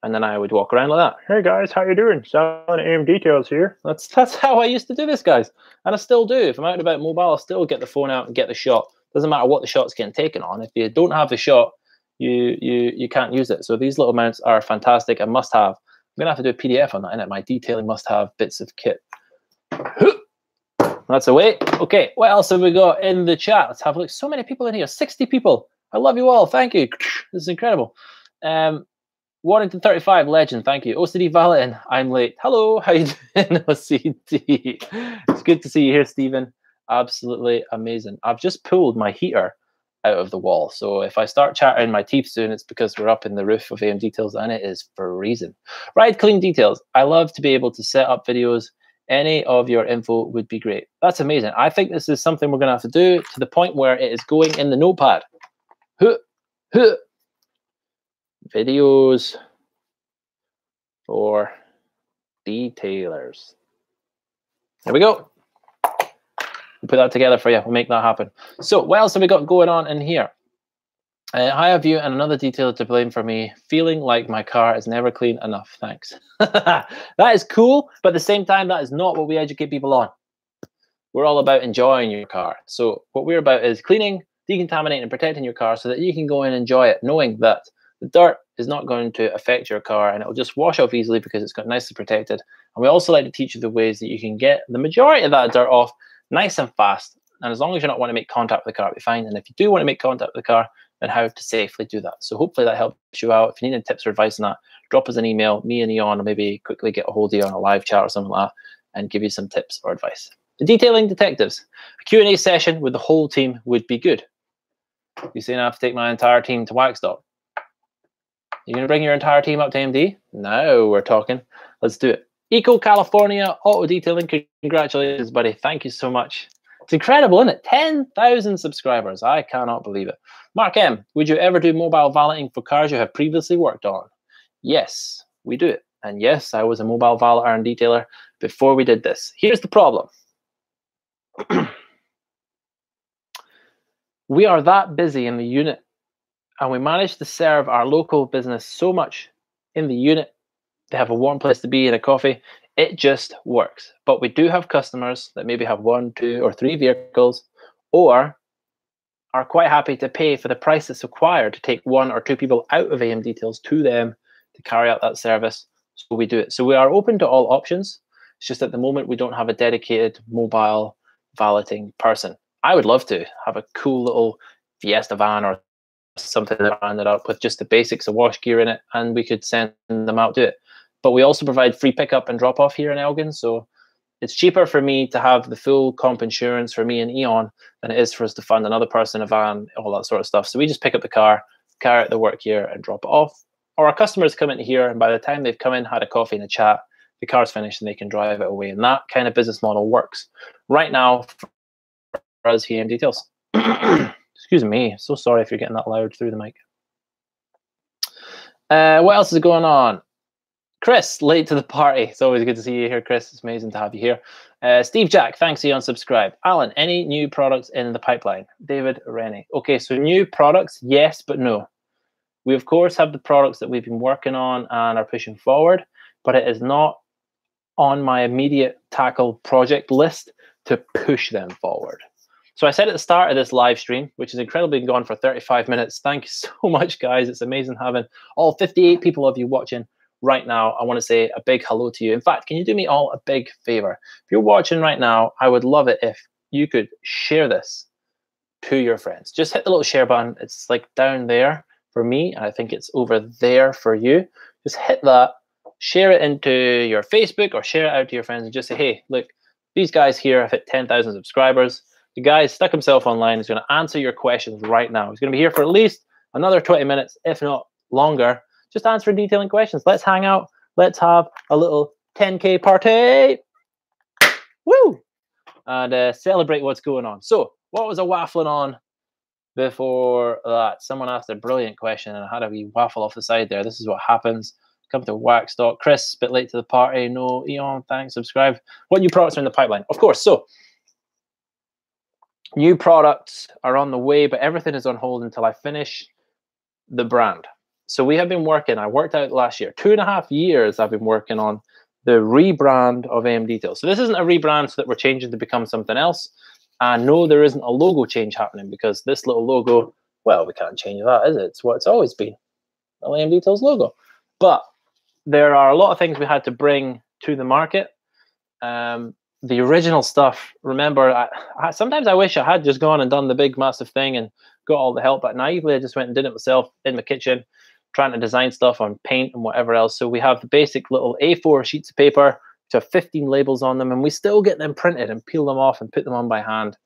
And then I would walk around like that. Hey guys, how you doing? Selling AMDetails here. That's how I used to do this, guys. And I still do. If I'm out and about mobile, I'll still get the phone out and get the shot. Doesn't matter what the shot's getting taken on. If you don't have the shot, you can't use it. So these little mounts are fantastic and must have. I'm gonna have to do a PDF on that, innit? My detailing must have bits of kit. That's away. Okay, what else have we got in the chat? Let's have a look. So many people in here, 60 people. I love you all. Thank you. This is incredible. Warrington 35 legend. Thank you. OCD Valetin. I'm late. Hello. How you doing, OCD? It's good to see you here, Stephen. Absolutely amazing. I've just pulled my heater out of the wall. So if I start chattering my teeth soon, it's because we're up in the roof of AMDetails and it is freezing. Right, clean details. I love to be able to set up videos. Any of your info would be great. That's amazing. I think this is something we're going to have to do to the point where it is going in the notepad. Videos for detailers. There we go. We'll put that together for you. We'll make that happen. So what else have we got going on in here? I have you and another detailer to blame for me feeling like my car is never clean enough. Thanks. That is cool, but at the same time, that is not what we educate people on. We're all about enjoying your car. So what we're about is cleaning, decontaminating, and protecting your car so that you can go and enjoy it, knowing that the dirt is not going to affect your car and it'll just wash off easily because it's got nicely protected. And we also like to teach you the ways that you can get the majority of that dirt off nice and fast. And as long as you're not want to make contact with the car, it'll be fine. And if you do want to make contact with the car, and how to safely do that. So hopefully that helps you out. If you need any tips or advice on that, drop us an email. Me and Eon will maybe quickly get a hold of you on a live chat or something like that and give you some tips or advice. The detailing detectives. A Q&A session with the whole team would be good. You saying I have to take my entire team to Waxdog? You're going to bring your entire team up to AMD? No, we're talking. Let's do it. Eco California Auto Detailing. Congratulations, buddy. Thank you so much. It's incredible, isn't it? 10,000 subscribers. I cannot believe it. Mark M, would you ever do mobile valeting for cars you have previously worked on? Yes, we do it. And yes, I was a mobile valeter and detailer before we did this. Here's the problem. We are that busy in the unit, and we manage to serve our local business so much in the unit. They have a warm place to be and a coffee. It just works. But we do have customers that maybe have 1, 2, or 3 vehicles, or are quite happy to pay for the price that's required to take 1 or 2 people out of AMDetails to them to carry out that service. So we do it. So we are open to all options. It's just at the moment we don't have a dedicated mobile valeting person. I would love to have a cool little Fiesta van or something that ended up with just the basics of wash gear in it, and we could send them out to it. But we also provide free pickup and drop off here in Elgin, so it's cheaper for me to have the full comp insurance for me and Eon than it is for us to fund another person, a van, all that sort of stuff. So we just pick up the car, carry out the work here, and drop it off. Or our customers come in here, and by the time they've come in, had a coffee and a chat, the car's finished and they can drive it away. And that kind of business model works right now for us here in AMDetails. Excuse me. So sorry if you're getting that loud through the mic. What else is going on? Chris, late to the party. It's always good to see you here, Chris. It's amazing to have you here. Steve Jack, thanks, Eon, subscribe. Alan, any new products in the pipeline? David Rennie. Okay, so new products, yes, but no. We, of course, have the products that we've been working on and are pushing forward, but it is not on my immediate tackle project list to push them forward. So I said at the start of this live stream, which is incredibly gone for 35 minutes. Thank you so much, guys. It's amazing having all 58 people of you watching right now. I want to say a big hello to you. In fact, can you do me all a big favor? If you're watching right now, I would love it if you could share this to your friends. Just hit the little share button. It's like down there for me, and I think it's over there for you. Just hit that, share it into your Facebook or share it out to your friends and just say, hey, look, these guys here have hit 10,000 subscribers. The guy stuck himself online. He's going to answer your questions right now. He's going to be here for at least another 20 minutes, if not longer, just answering detailing questions. Let's hang out. Let's have a little 10K party. Woo! And celebrate what's going on. So what was I waffling on before that? Someone asked a brilliant question and I had a wee waffle off the side there. This is what happens. Come to Waxstock. Chris, bit late to the party. No, Eon, thanks, subscribe. What new products are in the pipeline? Of course, so new products are on the way, but everything is on hold until I finish the brand. So we have been working, I worked out last year, 2.5 years I've been working on the rebrand of AMDetails. So this isn't a rebrand so that we're changing to become something else. And no, there isn't a logo change happening because this little logo, well, we can't change that, is it? It's what it's always been, the AMDetails logo. But there are a lot of things we had to bring to the market. The original stuff, remember, sometimes I wish I had just gone and done the big massive thing and got all the help, but naively I just went and did it myself in my kitchen, trying to design stuff on paint and whatever else. So we have the basic little A4 sheets of paper which have 15 labels on them, and we still get them printed and peel them off and put them on by hand.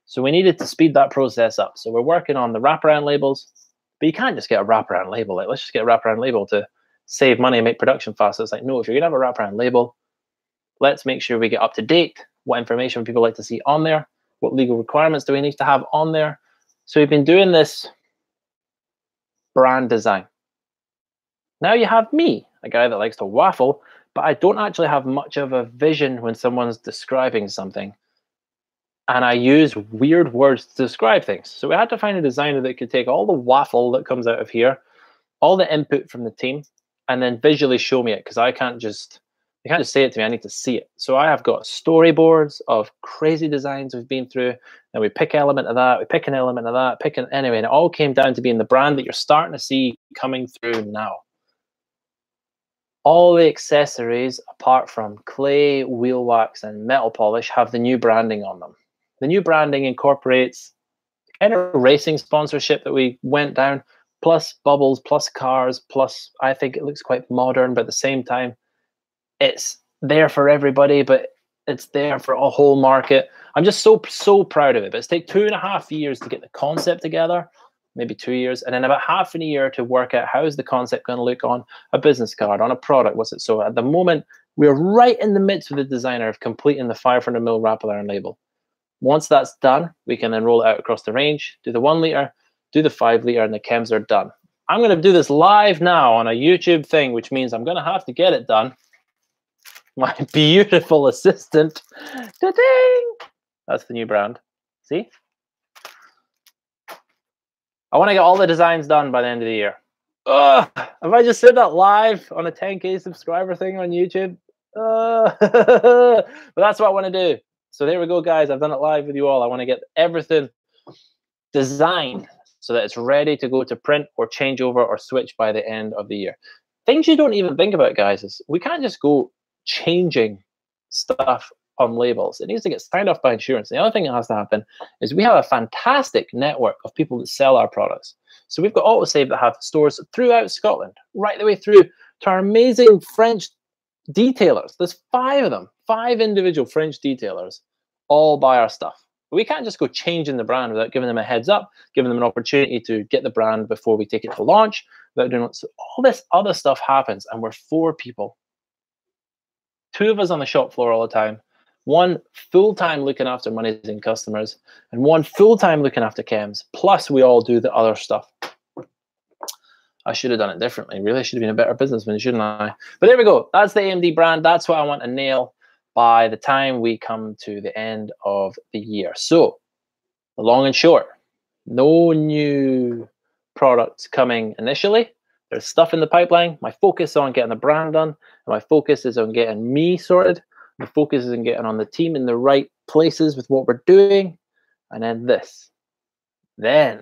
So we needed to speed that process up. So we're working on the wraparound labels, but you can't just get a wraparound label. Like, let's just get a wraparound label to save money and make production faster. It's like, no, if you're gonna have a wraparound label, let's make sure we get up to date. What information people like to see on there? What legal requirements do we need to have on there? So we've been doing this brand design. Now you have me, a guy that likes to waffle, but I don't actually have much of a vision when someone's describing something. And I use weird words to describe things. So we had to find a designer that could take all the waffle that comes out of here, all the input from the team, and then visually show me it, because I can't just, you can't just say it to me, I need to see it. So I have got storyboards of crazy designs we've been through, and we pick an element of that, we pick an element of that, anyway, and it all came down to being the brand that you're starting to see coming through now. All the accessories, apart from clay, wheel wax, and metal polish, have the new branding on them. The new branding incorporates kind of racing sponsorship that we went down, plus bubbles, plus cars, plus I think it looks quite modern, but at the same time, it's there for everybody, but it's there for a whole market. I'm just so proud of it. But it's taken 2.5 years to get the concept together, maybe 2 years, and then about half a year to work out how is the concept going to look on a business card, on a product. What's it? So at the moment, we're right in the midst with the designer of completing the 500ml wrap iron label. Once that's done, we can then roll it out across the range, do the 1 liter, do the 5 liter, and the chems are done. I'm going to do this live now on a YouTube thing, which means I'm going to have to get it done. My beautiful assistant. Ta-ding! That's the new brand. See? I want to get all the designs done by the end of the year. Ugh, have I just said that live on a 10K subscriber thing on YouTube? But that's what I want to do. So there we go, guys. I've done it live with you all. I want to get everything designed so that it's ready to go to print or change over or switch by the end of the year. Things you don't even think about, guys, is we can't just go changing stuff on labels. It needs to get signed off by insurance. The other thing that has to happen is we have a fantastic network of people that sell our products. So we've got Autosave that have stores throughout Scotland, right the way through to our amazing French detailers. There's 5 of them, 5 individual French detailers, all buy our stuff. We can't just go changing the brand without giving them a heads up, giving them an opportunity to get the brand before we take it to launch. Without doing so all this other stuff happens, and we're 4 people. 2 of us on the shop floor all the time, 1 full-time looking after monies and customers, and 1 full-time looking after chems. Plus, we all do the other stuff. I should have done it differently. Really, I should have been a better businessman, shouldn't I? But there we go. That's the AMD brand. That's what I want to nail by the time we come to the end of the year. So, the long and short, no new products coming initially. There's stuff in the pipeline. My focus is on getting the brand done, and my focus is on getting me sorted. My focus is on getting on the team in the right places with what we're doing, and then this. Then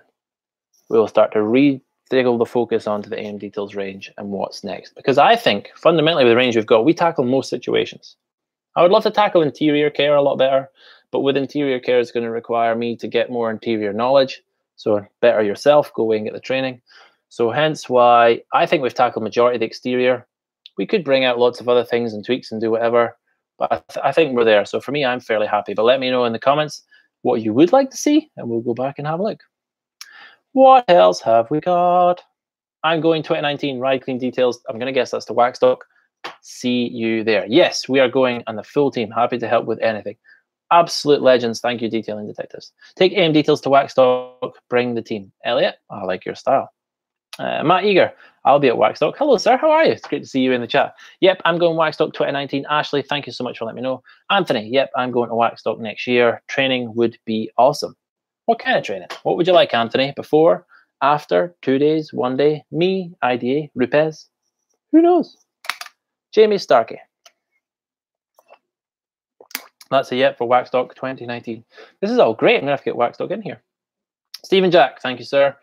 we will start to rediggle the focus onto the AMDetails range and what's next. Because I think fundamentally with the range we've got, we tackle most situations. I would love to tackle interior care a lot better, but with interior care, it's going to require me to get more interior knowledge. So better yourself, go away and get the training. So hence why I think we've tackled majority of the exterior. We could bring out lots of other things and tweaks and do whatever, but I think we're there. So for me, I'm fairly happy. But let me know in the comments what you would like to see, and we'll go back and have a look. What else have we got? I'm going 2019 Ride Clean Details. I'm going to guess that's to Waxstock. See you there. Yes, we are going on the full team. Happy to help with anything. Absolute legends. Thank you, detailing detectives. Take AMDetails to Waxstock. Bring the team. Elliot, I like your style. Matt Eager, I'll be at Waxstock. Hello, sir. How are you? It's great to see you in the chat. Yep, I'm going Waxstock 2019. Ashley, thank you so much for letting me know. Anthony, yep, I'm going to Waxstock next year. Training would be awesome. What kind of training? What would you like, Anthony? Before, after, 2 days, 1 day? Me, IDA, Rupes? Who knows? Jamie Starkey. That's a yep for Waxstock 2019. This is all great. I'm going to have to get Waxstock in here. Stephen Jack, thank you, sir.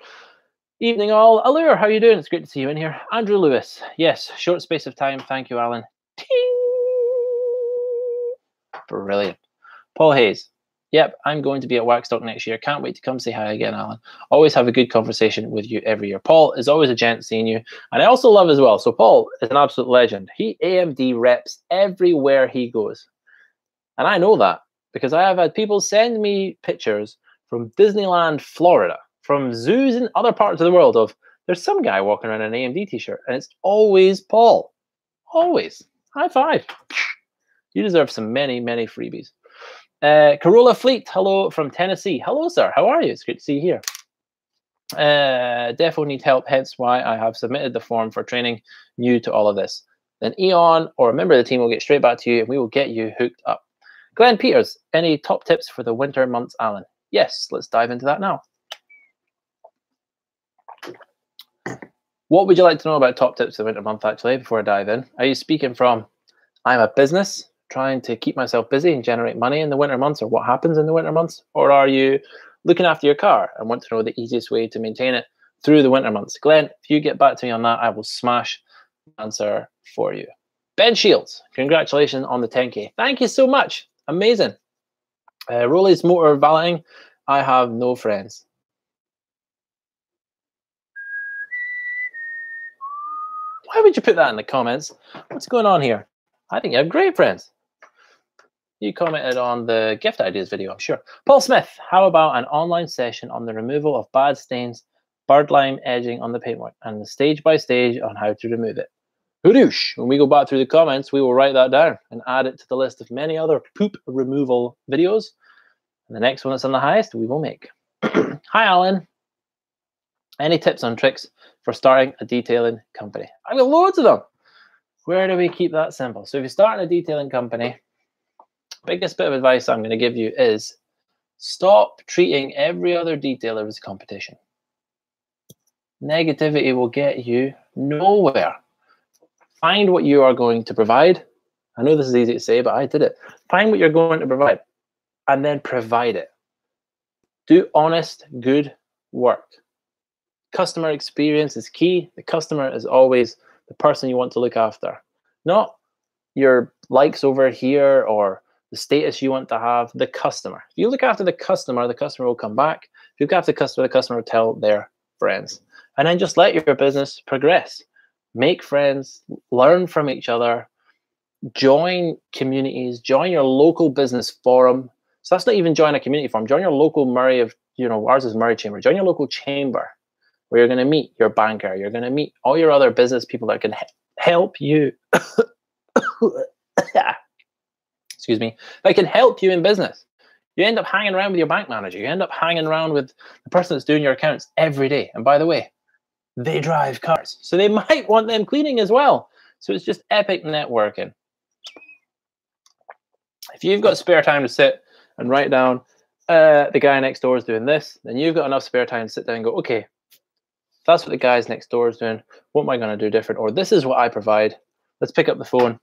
Evening all. Allure, how are you doing? It's great to see you in here. Andrew Lewis. Yes, short space of time. Thank you, Alan. Brilliant. Paul Hayes. Yep, I'm going to be at Waxstock next year. Can't wait to come say hi again, Alan. Always have a good conversation with you every year. Paul is always a gent seeing you. And I also love as well. So Paul is an absolute legend. He AMD reps everywhere he goes. And I know that because I have had people send me pictures from Disneyland, Florida, from zoos in other parts of the world of there's some guy walking around in an AMD t-shirt, and it's always Paul. Always. High five. You deserve some many, many freebies. Corolla Fleet, hello from Tennessee. Hello, sir. How are you? It's great to see you here. Defo need help, hence why I have submitted the form for training new to all of this. Then Eon or a member of the team will get straight back to you, and we will get you hooked up. Glenn Peters, any top tips for the winter months, Alan? Yes, let's dive into that now. What would you like to know about top tips for the winter month, actually, before I dive in? Are you speaking from, I'm a business trying to keep myself busy and generate money in the winter months, or what happens in the winter months? Or are you looking after your car and want to know the easiest way to maintain it through the winter months? Glenn, if you get back to me on that, I will smash the answer for you. Ben Shields, congratulations on the 10K. Thank you so much. Amazing. Rolly's Motor Valeting, I have no friends. Why would you put that in the comments? What's going on here? I think you have great friends. You commented on the gift ideas video, I'm sure. Paul Smith, how about an online session on the removal of bad stains, bird lime edging on the paintwork, and the stage by stage on how to remove it? Hoodoosh! When we go back through the comments, we will write that down and add it to the list of many other poop removal videos. And the next one that's on the highest, we will make. Hi, Alan. Any tips on tricks for starting a detailing company? I've got loads of them. Where do we keep that simple? So if you're starting a detailing company, biggest bit of advice I'm going to give you is stop treating every other detailer as competition. Negativity will get you nowhere. Find what you are going to provide. I know this is easy to say, but I did it. Find what you're going to provide and then provide it. Do honest, good work. Customer experience is key. The customer is always the person you want to look after. Not your likes over here or the status you want to have, the customer. If you look after the customer will come back. If you look after the customer will tell their friends. And then just let your business progress. Make friends, learn from each other, join communities, join your local business forum. So that's not even join a community forum. Join your local Murray of, ours is Murray Chamber. Join your local chamber where you're going to meet your banker. You're going to meet all your other business people that can help you. Excuse me. That can help you in business. You end up hanging around with your bank manager. You end up hanging around with the person that's doing your accounts every day. And by the way, they drive cars. So they might want them cleaning as well. So it's just epic networking. If you've got spare time to sit and write down, the guy next door is doing this, then you've got enough spare time to sit down and go, okay, if that's what the guys next door is doing, what am I going to do different? Or this is what I provide. Let's pick up the phone.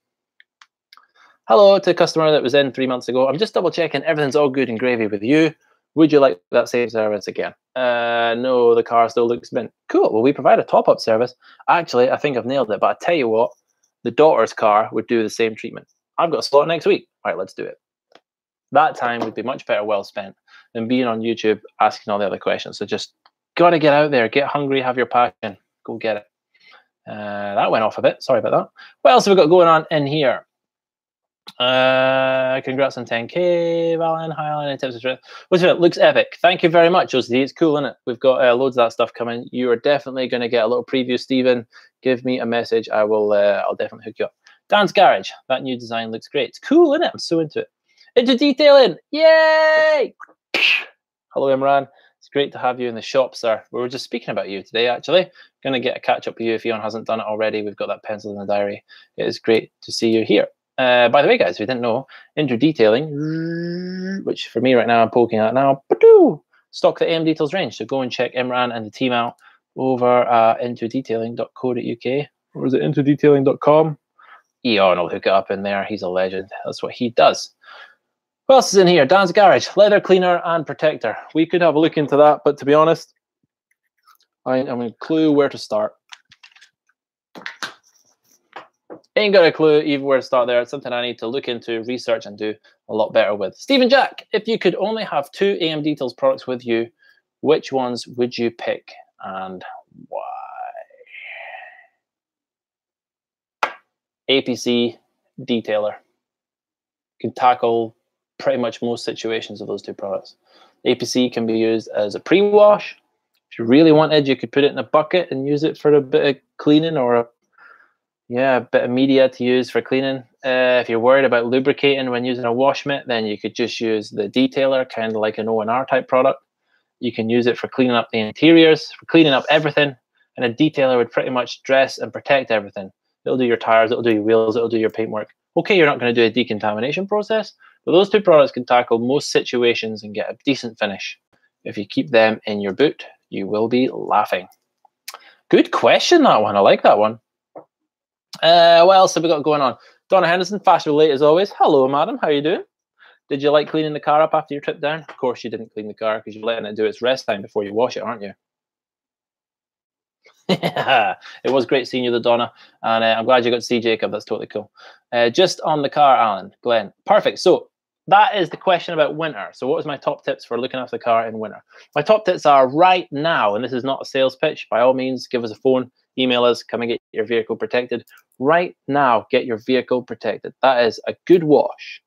Hello to a customer that was in 3 months ago. I'm just double checking everything's all good and gravy with you. Would you like that same service again? No, the car still looks mint. Cool. Well, we provide a top-up service. Actually, I think I've nailed it. But I tell you what, the daughter's car would do the same treatment. I've got a slot next week. All right, let's do it. That time would be much better well spent than being on YouTube asking all the other questions. So just got to get out there, get hungry, have your passion, go get it. That went off a bit. Sorry about that. What else have we got going on in here? Congrats on 10K, Valen. Hi, Alan. Tips what's it? Looks epic. Thank you very much, OCD. It's cool, isn't it? We've got loads of that stuff coming. You are definitely going to get a little preview, Stephen. Give me a message. I will. I'll definitely hook you up. Dan's Garage. That new design looks great. It's cool, isn't it? I'm so into it. Into detailing. Yay! Hello, Imran. It's great to have you in the shop, sir. We were just speaking about you today, actually. Going to get a catch up with you if Ian hasn't done it already. We've got that pencil in the diary. It is great to see you here. By the way, guys, if you didn't know, Intro Detailing, which for me right now I'm poking at now, stock the AMDetails range. So go and check Imran and the team out over at introdetailing.co.uk, or is it introdetailing.com? Eon will hook it up in there. He's a legend. That's what he does. What else is in here? Dan's Garage, leather cleaner and protector. We could have a look into that, but to be honest, I'm a clue where to start. Ain't got a clue even where to start there. It's something I need to look into, research, and do a lot better with. Stephen Jack, if you could only have 2 AMDetails products with you, which ones would you pick and why? APC Detailer. Can tackle pretty much most situations of those 2 products. APC can be used as a pre-wash. If you really wanted, you could put it in a bucket and use it for a bit of cleaning, or a bit of media to use for cleaning. If you're worried about lubricating when using a wash mitt, then you could just use the detailer, kind of like an O&R type product. You can use it for cleaning up the interiors, for cleaning up everything. And a detailer would pretty much dress and protect everything. It'll do your tires, it'll do your wheels, it'll do your paintwork. Okay, you're not going to do a decontamination process, but those 2 products can tackle most situations and get a decent finish. If you keep them in your boot, you will be laughing. Good question, that one. I like that one. What else have we got going on? Donna Henderson, fashionable late as always. Hello, madam. How are you doing? Did you like cleaning the car up after your trip down? Of course you didn't clean the car because you're letting it do its rest time before you wash it, aren't you? It was great seeing you, the Donna. And I'm glad you got to see Jacob. That's totally cool. Just on the car, Alan, Glenn. Perfect. So that is the question about winter. So what was my top tips for looking after the car in winter? My top tips are right now, and this is not a sales pitch. By all means, give us a phone. Email us, come and get your vehicle protected. Right now, get your vehicle protected. That is a good wash,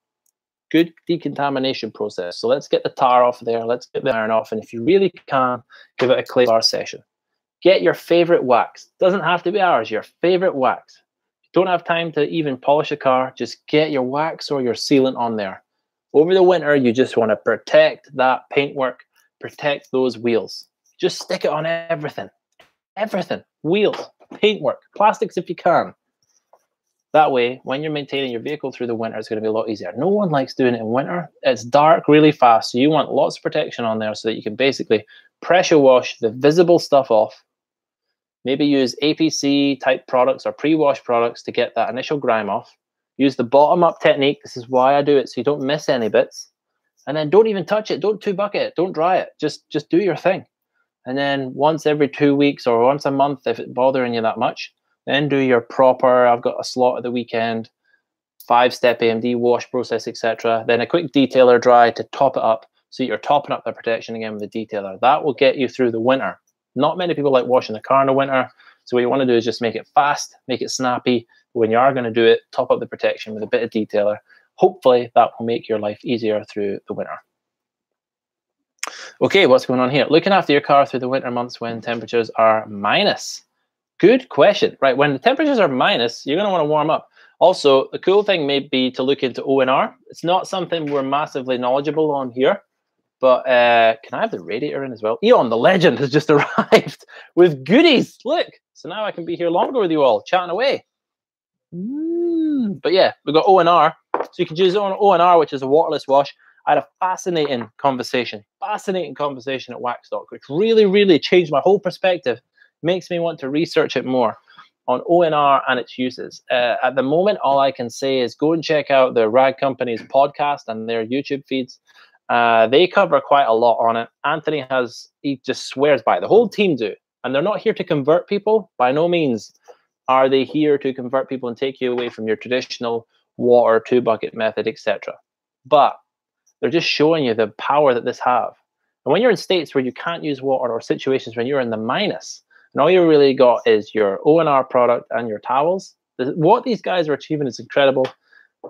good decontamination process. So let's get the tar off there. Let's get the iron off. And if you really can, give it a clay bar session. Get your favorite wax. Doesn't have to be ours, your favorite wax. If you don't have time to even polish a car, just get your wax or your sealant on there. Over the winter, you just want to protect that paintwork, protect those wheels. Just stick it on everything. Everything. Wheels, paintwork, plastics if you can. That way, when you're maintaining your vehicle through the winter, it's going to be a lot easier. No one likes doing it in winter. It's dark really fast, so you want lots of protection on there so that you can basically pressure wash the visible stuff off. Maybe use APC type products or pre-wash products to get that initial grime off. Use the bottom-up technique. This is why I do it, so you don't miss any bits. And then don't even touch it. Don't 2-bucket it. Don't dry it. Just do your thing. And then once every 2 weeks or once a month, if it's bothering you that much, then do your proper, I've got a slot at the weekend, 5-step AMD wash process, etc. Then a quick detailer dry to top it up. So you're topping up the protection again with the detailer. That will get you through the winter. Not many people like washing the car in the winter. So what you want to do is just make it fast, make it snappy. When you are going to do it, top up the protection with a bit of detailer. Hopefully that will make your life easier through the winter. Okay, what's going on here? Looking after your car through the winter months when temperatures are minus. Good question. Right, when the temperatures are minus, you're going to want to warm up. Also, the cool thing may be to look into ONR. It's not something we're massively knowledgeable on here, but can I have the radiator in as well? Eon, the legend, has just arrived with goodies. Look, so now I can be here longer with you all, chatting away. But yeah, we've got ONR. So you can use ONR, which is a waterless wash. I had a fascinating conversation at Waxstock, which really, really changed my whole perspective. Makes me want to research it more on ONR and its uses. At the moment, all I can say is go and check out the Rag Company's podcast and their YouTube feeds. They cover quite a lot on it. Anthony he just swears by it. The whole team do. And they're not here to convert people. By no means are they here to convert people and take you away from your traditional water, 2-bucket method, etc. But they're just showing you the power that this have. And when you're in states where you can't use water, or situations when you're in the minus, and all you really got is your ONR product and your towels, what these guys are achieving is incredible.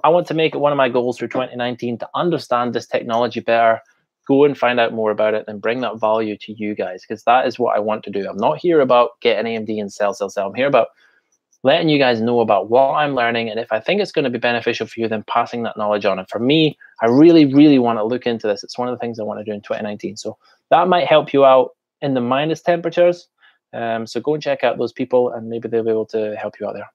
I want to make it one of my goals for 2019 to understand this technology better, go and find out more about it, and bring that value to you guys, because that is what I want to do. I'm not here about getting AMD and sell. I'm here about letting you guys know about what I'm learning, and if I think it's going to be beneficial for you, then passing that knowledge on. And for me, I really, really want to look into this. It's one of the things I want to do in 2019. So that might help you out in the minus temperatures. So go and check out those people, and maybe they'll be able to help you out there.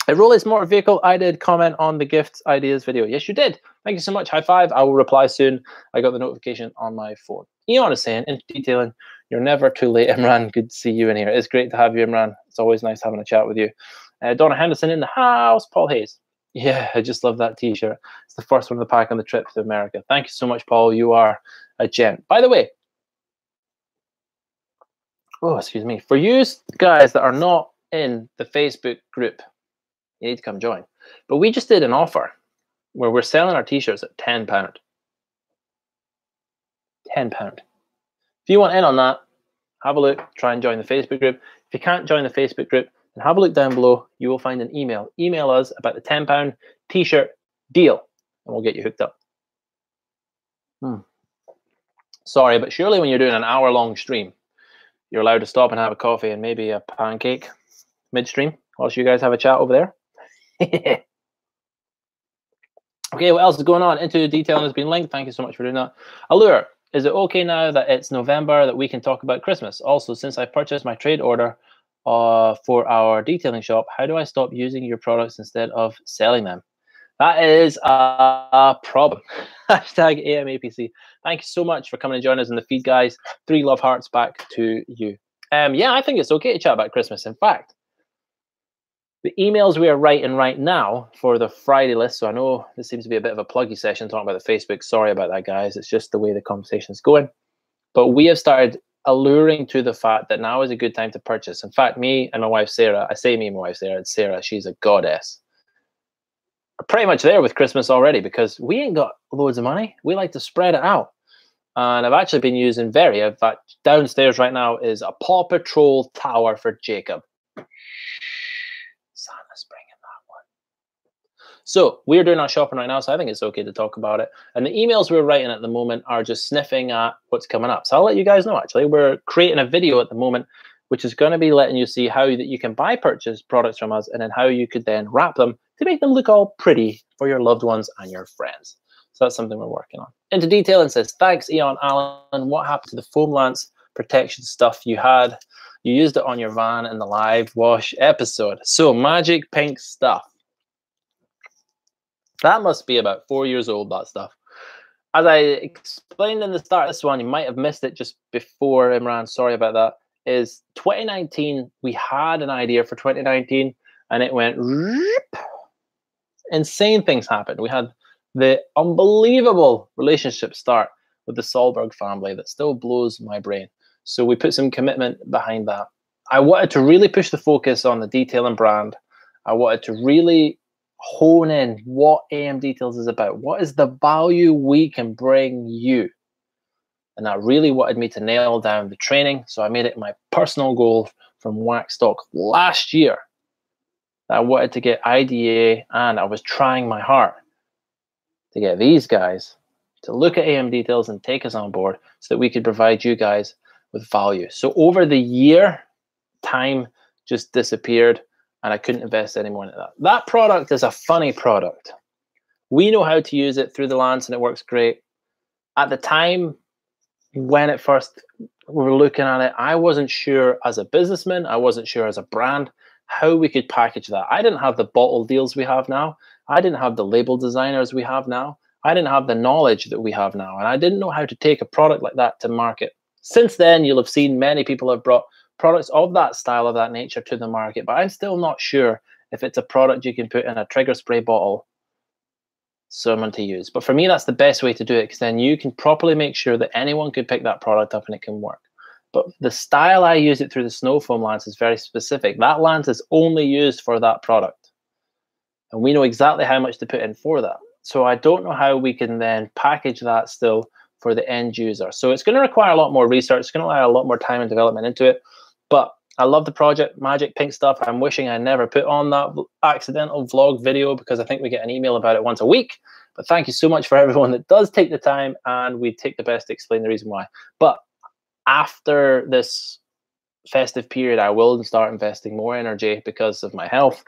A Rolls motor vehicle, I did comment on the gift ideas video. Yes, you did. Thank you so much. High five. I will reply soon. I got the notification on my phone. Eon is saying, in detailing, you're never too late, Imran. Good to see you in here. It's great to have you, Imran. It's always nice having a chat with you. Donna Henderson in the house. Paul Hayes. Yeah, I just love that t-shirt. It's the first one of the pack on the trip to America. Thank you so much, Paul. You are a gent. By the way, oh, excuse me. For you guys that are not in the Facebook group, you need to come join. But we just did an offer where we're selling our t-shirts at £10. £10. If you want in on that, have a look, try and join the Facebook group. If you can't join the Facebook group, then have a look down below. You will find an email. Email us about the £10 t-shirt deal, and we'll get you hooked up. Sorry, but surely when you're doing an hour-long stream, you're allowed to stop and have a coffee and maybe a pancake midstream whilst you guys have a chat over there. Okay, what else is going on? Into detailing has been linked. Thank you so much for doing that. Allure, is it okay now that it's November that we can talk about Christmas? Also, since I purchased my trade order for our detailing shop, how do I stop using your products instead of selling them? That is a problem. Hashtag AMAPC. Thank you so much for coming and joining us in the feed, guys. 3 love hearts back to you. Yeah, I think it's okay to chat about Christmas. In fact, the emails we are writing right now for the Friday list, so I know this seems to be a bit of a pluggy session talking about the Facebook. Sorry about that, guys. It's just the way the conversation is going. But we have started alluring to the fact that now is a good time to purchase. In fact, me and my wife, Sarah, I say me and my wife, Sarah, it's Sarah. She's a goddess. We're pretty much there with Christmas already because we ain't got loads of money. We like to spread it out. And I've actually been using in fact, downstairs right now is a Paw Patrol tower for Jacob. Santa's bringing that one. So we're doing our shopping right now, so I think it's okay to talk about it. And the emails we're writing at the moment are just sniffing at what's coming up. So I'll let you guys know, actually. We're creating a video at the moment, which is going to be letting you see how that you can purchase products from us, and then how you could then wrap them to make them look all pretty for your loved ones and your friends. So that's something we're working on. Into detail and says, thanks, Eon Allen. What happened to the foam lance protection stuff you had? You used it on your van in the live wash episode. So magic pink stuff. That must be about 4 years old, that stuff. As I explained in the start of this one, you might have missed it just before, Imran, sorry about that, is 2019, we had an idea for 2019, and it went insane things happened. We had the unbelievable relationship start with the Solberg family that still blows my brain. So we put some commitment behind that. I wanted to really push the focus on the detailing brand. I wanted to really hone in what AMDetails is about. What is the value we can bring you? And that really wanted me to nail down the training. So I made it my personal goal from Waxstock last year. I wanted to get IDA, and I was trying my heart to get these guys to look at AMDetails and take us on board so that we could provide you guys with value. So over the year, time just disappeared and I couldn't invest any more into that. That product is a funny product. We know how to use it through the Lance and it works great. At the time when it first we were looking at it, I wasn't sure as a businessman, I wasn't sure as a brand how we could package that. I didn't have the bottle deals we have now. I didn't have the label designers we have now. I didn't have the knowledge that we have now. And I didn't know how to take a product like that to market. Since then, you'll have seen many people have brought products of that style, of that nature to the market. But I'm still not sure if it's a product you can put in a trigger spray bottle someone to use. But for me, that's the best way to do it, because then you can properly make sure that anyone could pick that product up and it can work. But the style I use it through the snow foam lance is very specific. That lance is only used for that product. And we know exactly how much to put in for that. So I don't know how we can then package that still for the end user. So it's going to require a lot more research. It's going to require a lot more time and development into it. But I love the project Magic Pink stuff. I'm wishing I never put on that accidental vlog video, because I think we get an email about it once a week. But thank you so much for everyone that does take the time, and we take the best to explain the reason why. But after this festive period, I will start investing more energy because of my health.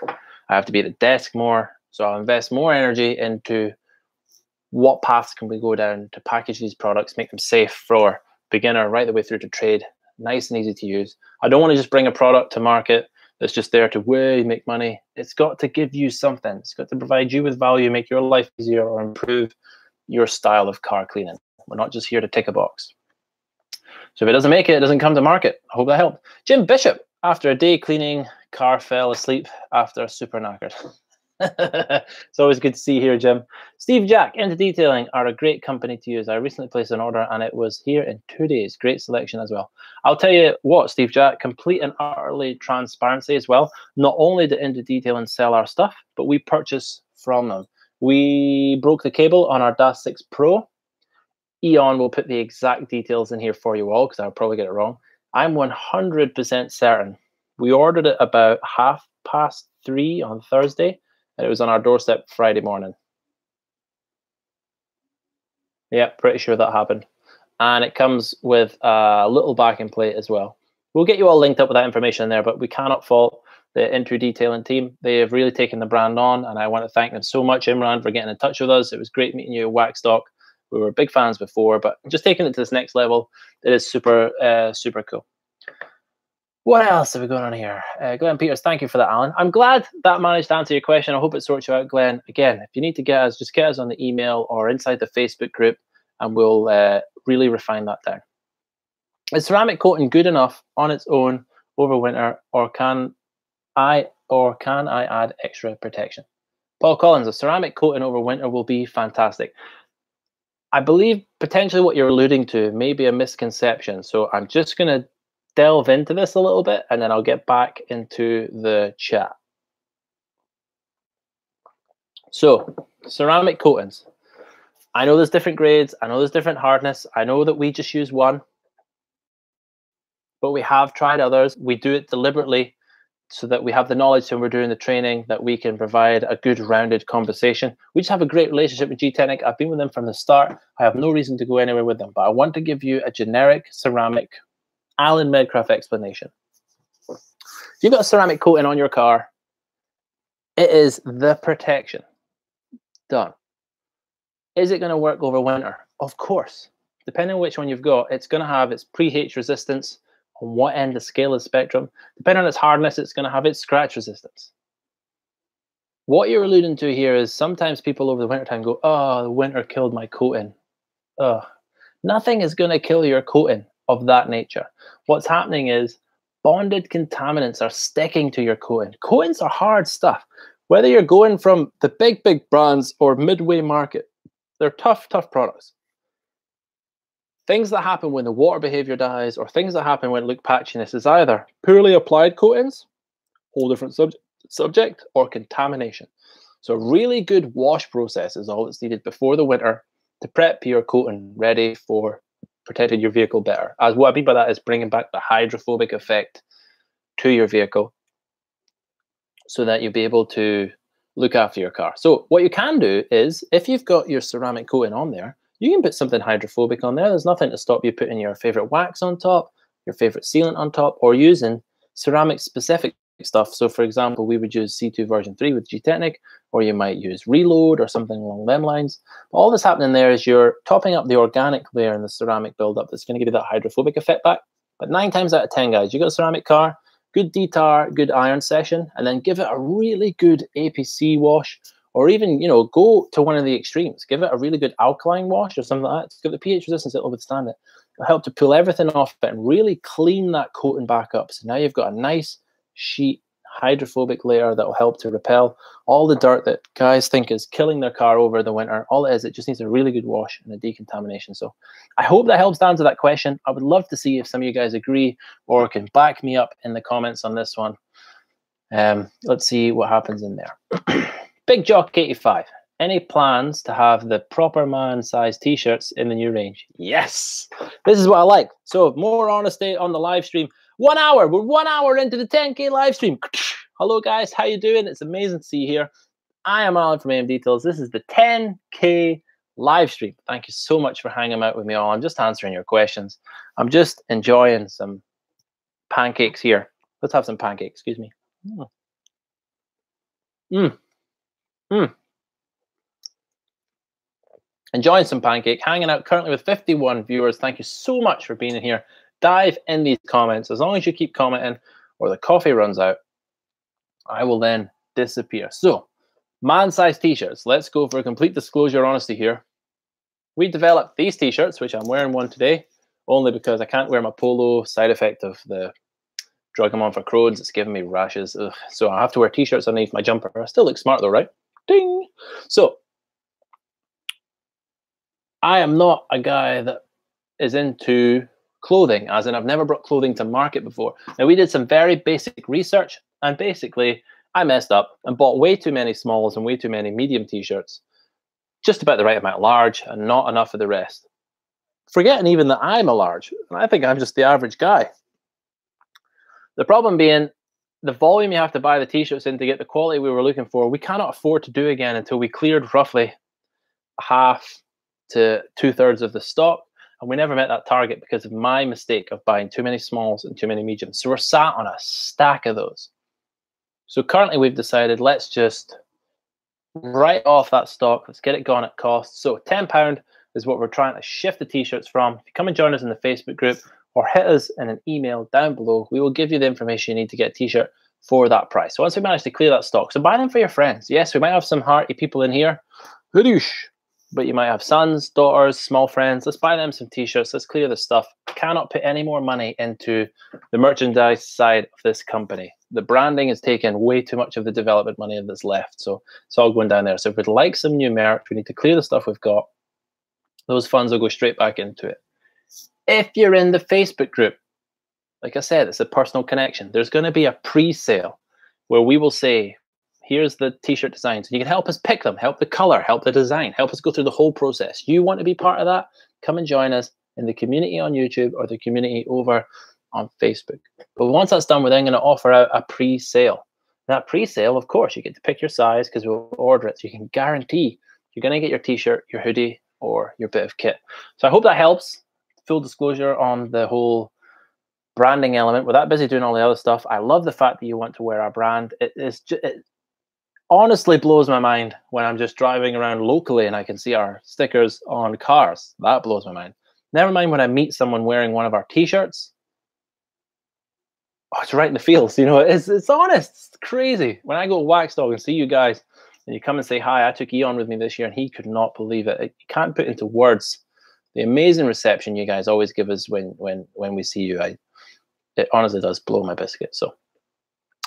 I have to be at the desk more. So I'll invest more energy into what paths can we go down to package these products, make them safe for beginner right the way through to trade, nice and easy to use. I don't want to just bring a product to market that's just there to make money. It's got to give you something. It's got to provide you with value, make your life easier, or improve your style of car cleaning. We're not just here to tick a box. So if it doesn't make it, it doesn't come to market. I hope that helped. Jim Bishop, after a day cleaning, car fell asleep after super knackered. It's always good to see you here, Jim. Steve Jack, AMDetailing are a great company to use. I recently placed an order and it was here in 2 days. Great selection as well. I'll tell you what, Steve Jack, complete and utterly transparency as well. Not only do AMDetailing sell our stuff, but we purchase from them. We broke the cable on our DAS 6 Pro. Eon will put the exact details in here for you all, because I'll probably get it wrong. I'm 100% certain. We ordered it about 3:30 on Thursday, and it was on our doorstep Friday morning. Yeah, pretty sure that happened. And it comes with a little backing plate as well. We'll get you all linked up with that information in there, but we cannot fault the Intro Detailing team. They have really taken the brand on, and I want to thank them so much, Imran, for getting in touch with us. It was great meeting you at Waxstock. We were big fans before, but just taking it to this next level, it is super, super cool. What else have we going on here? Glenn Peters, thank you for that, Alan. I'm glad that managed to answer your question. I hope it sorts you out, Glenn. Again, if you need to get us, just get us on the email or inside the Facebook group, and we'll really refine that down. Is ceramic coating good enough on its own over winter, or can I add extra protection? Paul Collins, a ceramic coating over winter will be fantastic. I believe potentially what you're alluding to may be a misconception. So I'm just going to delve into this a little bit, and then I'll get back into the chat. So ceramic coatings. I know there's different grades. I know there's different hardness. I know that we just use one, but we have tried others. We do it deliberately so that we have the knowledge when we're doing the training that we can provide a good rounded conversation. We just have a great relationship with G-Technic. I've been with them from the start. I have no reason to go anywhere with them, but I want to give you a generic ceramic Alan Medcraft explanation. If you've got a ceramic coating on your car, it is the protection. Done. Is it going to work over winter? Of course. Depending on which one you've got, it's going to have its pre-H resistance on what end of the scale is spectrum. Depending on its hardness, it's going to have its scratch resistance. What you're alluding to here is sometimes people over the wintertime go, oh, the winter killed my coating. Nothing is going to kill your coating of that nature. What's happening is bonded contaminants are sticking to your coating. Coatings are hard stuff. Whether you're going from the big brands or midway market, they're tough products. Things that happen when the water behavior dies, or things that happen when it looks patchiness, is either poorly applied coatings, whole different subject, or contamination. So a really good wash process is all that's needed before the winter to prep your coating ready for protecting your vehicle better. As what I mean by that is bringing back the hydrophobic effect to your vehicle so that you'll be able to look after your car. So what you can do is, if you've got your ceramic coating on there, you can put something hydrophobic on there. There's nothing to stop you putting your favorite wax on top, your favorite sealant on top, or using ceramic specific stuff. So for example, we would use C2 version 3 with G-Technic, or you might use Reload or something along them lines. But all that's happening there is you're topping up the organic layer in the ceramic buildup that's going to give you that hydrophobic effect back. But 9 times out of 10, guys, you got a ceramic car, good detar, good iron session, and then give it a really good APC wash, or even, you know, go to one of the extremes. Give it a really good alkaline wash or something like that. Give it the pH resistance, it'll withstand it. It'll help to pull everything off it and really clean that coating back up. So now you've got a nice sheet hydrophobic layer that will help to repel all the dirt that guys think is killing their car over the winter. All it is, it just needs a really good wash and a decontamination. So I hope that helps to answer that question. I would love to see if some of you guys agree or can back me up in the comments on this one. Let's see what happens in there. Big Jock 85. Any plans to have the proper man size t-shirts in the new range? Yes, this is what I like. So more honesty on the live stream. 1 hour, we're 1 hour into the 10K live stream. Hello guys, how you doing? It's amazing to see you here. I am Alan from AMDetails. This is the 10K live stream. Thank you so much for hanging out with me all. I'm just answering your questions. I'm just enjoying some pancakes here. Let's have some pancakes, excuse me. Enjoying some pancake, hanging out currently with 51 viewers. Thank you so much for being in here. Dive in these comments. As long as you keep commenting or the coffee runs out, I will then disappear. So, man-sized t-shirts. Let's go for a complete disclosure honesty here. We developed these t-shirts, which I'm wearing one today, only because I can't wear my polo, side effect of the drug I'm on for Crohn's. It's giving me rashes. Ugh. So I have to wear t-shirts underneath my jumper. I still look smart though, right? Ding! So, I am not a guy that is into clothing, as in I've never brought clothing to market before. Now, we did some very basic research, and basically I messed up and bought way too many smalls and way too many medium t-shirts, just about the right amount large and not enough of the rest. Forgetting even that I'm a large, and I think I'm just the average guy. The problem being the volume you have to buy the t-shirts in to get the quality we were looking for, we cannot afford to do again until we cleared roughly half to 2/3 of the stock. And we never met that target because of my mistake of buying too many smalls and too many mediums. So we're sat on a stack of those. So currently we've decided, let's just write off that stock. Let's get it gone at cost. So £10 is what we're trying to shift the t-shirts from. If you come and join us in the Facebook group or hit us in an email down below, we will give you the information you need to get a t-shirt for that price. So once we manage to clear that stock, so buy them for your friends. Yes, we might have some hearty people in here. Hoodoosh. But you might have sons, daughters, small friends. Let's buy them some t-shirts. Let's clear the stuff. Cannot put any more money into the merchandise side of this company. The branding has taken way too much of the development money that's left. So it's all going down there. So if we'd like some new merch, we need to clear the stuff we've got. Those funds will go straight back into it. If you're in the Facebook group, like I said, it's a personal connection. There's going to be a pre-sale where we will say, here's the t-shirt designs. You can help us pick them, help the color, help the design, help us go through the whole process. You want to be part of that? Come and join us in the community on YouTube or the community over on Facebook. But once that's done, we're then going to offer out a pre-sale. That pre-sale, of course, you get to pick your size because we'll order it. So you can guarantee you're going to get your t-shirt, your hoodie, or your bit of kit. So I hope that helps. Full disclosure on the whole branding element. We're that busy doing all the other stuff. I love the fact that you want to wear our brand. It honestly blows my mind when I'm just driving around locally and I can see our stickers on cars. That blows my mind. Never mind when I meet someone wearing one of our t-shirts. Oh, it's right in the feels, you know. It's honest. It's crazy. When I go to Waxdog and see you guys and you come and say hi, I took Eon with me this year and he could not believe it. You can't put into words the amazing reception you guys always give us when we see you. It honestly does blow my biscuit. So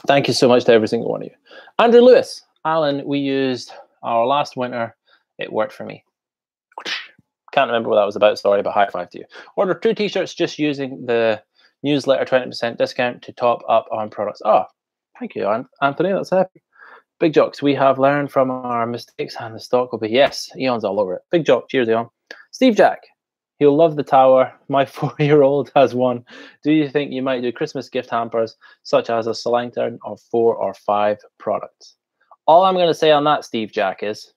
thank you so much to every single one of you. Andrew Lewis. Alan, we used our last winter. It worked for me. Can't remember what that was about, sorry, but high five to you. Order 2 t-shirts just using the newsletter 20% discount to top up on products. Oh, thank you, Anthony. That's happy. Big Jocks, we have learned from our mistakes and the stock will be, yes, Eon's all over it. Big Jock, cheers, Eon. Steve Jack, he'll love the tower. My 4-year-old has one. Do you think you might do Christmas gift hampers, such as a selection of 4 or 5 products? All I'm going to say on that, Steve Jack, is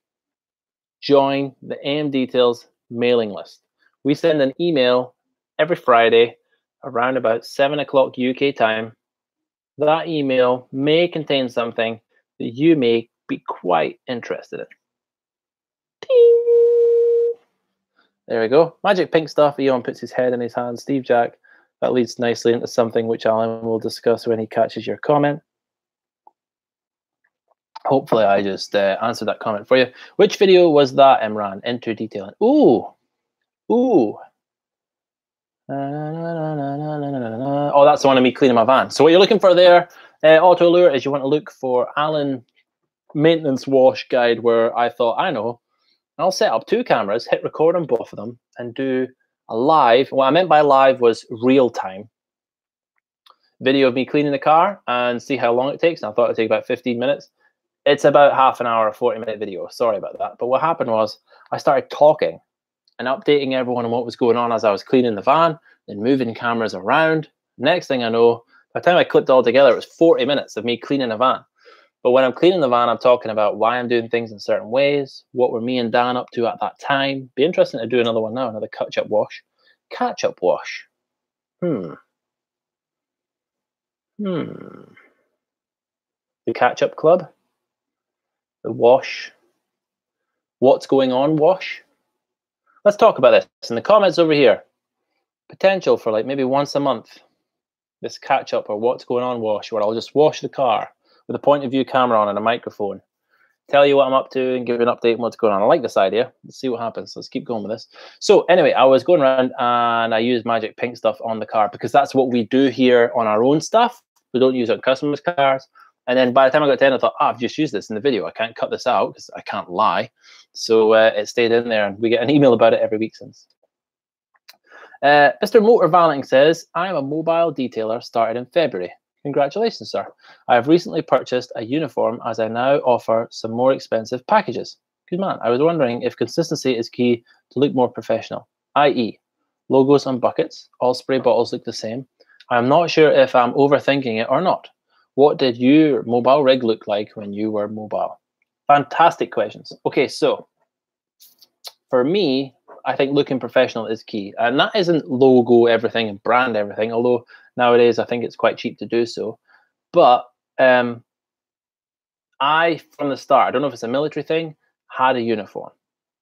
join the AMDetails mailing list. We send an email every Friday around about 7 o'clock UK time. That email may contain something that you may be quite interested in. Ding! There we go. Magic pink stuff. Eon puts his head in his hand. Steve Jack. That leads nicely into something which Alan will discuss when he catches your comment. Hopefully I just answered that comment for you. Which video was that, Imran? Into detailing. Ooh. Ooh. Oh, that's the one of me cleaning my van. So what you're looking for there, Auto Lure, is you want to look for Alan maintenance wash guide, where I thought, I know, I'll set up 2 cameras, hit record on both of them, and do a live. What I meant by live was real time video of me cleaning the car and see how long it takes. And I thought it'd take about 15 minutes. It's about half an hour, 40-minute video. Sorry about that. But what happened was I started talking and updating everyone on what was going on as I was cleaning the van and moving cameras around. Next thing I know, by the time I clipped it all together, it was 40 minutes of me cleaning a van. But when I'm cleaning the van, I'm talking about why I'm doing things in certain ways, what were me and Dan up to at that time. Be interesting to do another one now, another catch-up wash. Catch-up wash. The catch-up club. The wash. What's going on wash. Let's talk about this in the comments over here. Potential for like maybe once a month. This catch-up or what's going on wash, where I'll just wash the car with a point of view camera on and a microphone. Tell you what I'm up to and give you an update on what's going on. I like this idea. Let's see what happens. Let's keep going with this. So anyway, I was going around and I used magic pink stuff on the car because that's what we do here on our own stuff. We don't use it on customers' cars. And then by the time I got to 10, I thought, I've just used this in the video. I can't cut this out because I can't lie. So it stayed in there and we get an email about it every week since. Mr. Motor Valenting says, I am a mobile detailer started in February. Congratulations, sir. I have recently purchased a uniform as I now offer some more expensive packages. Good man. I was wondering if consistency is key to look more professional, i.e. logos on buckets, all spray bottles look the same. I am not sure if I'm overthinking it or not. What did your mobile rig look like when you were mobile? Fantastic questions. Okay, so for me, I think looking professional is key. And that isn't logo everything and brand everything, although nowadays I think it's quite cheap to do so. But I, from the start, I don't know if it's a military thing, had a uniform.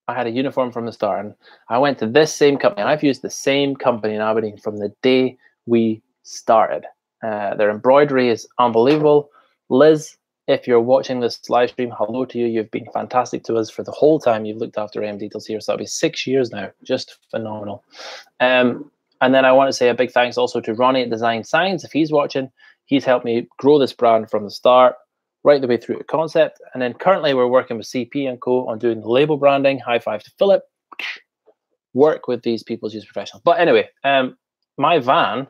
I had a uniform from the start. And I went to this same company. I've used the same company in Aberdeen from the day we started. Their embroidery is unbelievable. Liz, if you're watching this live stream, hello to you. You've been fantastic to us for the whole time you've looked after AMDetails here. So that'll be 6 years now. Just phenomenal. And then I want to say a big thanks also to Ronnie at Design Science. If he's watching, he's helped me grow this brand from the start, right the way through to concept. And then currently we're working with CP & Co. on doing the label branding. High five to Philip. Work with these people as professional. But anyway, my van,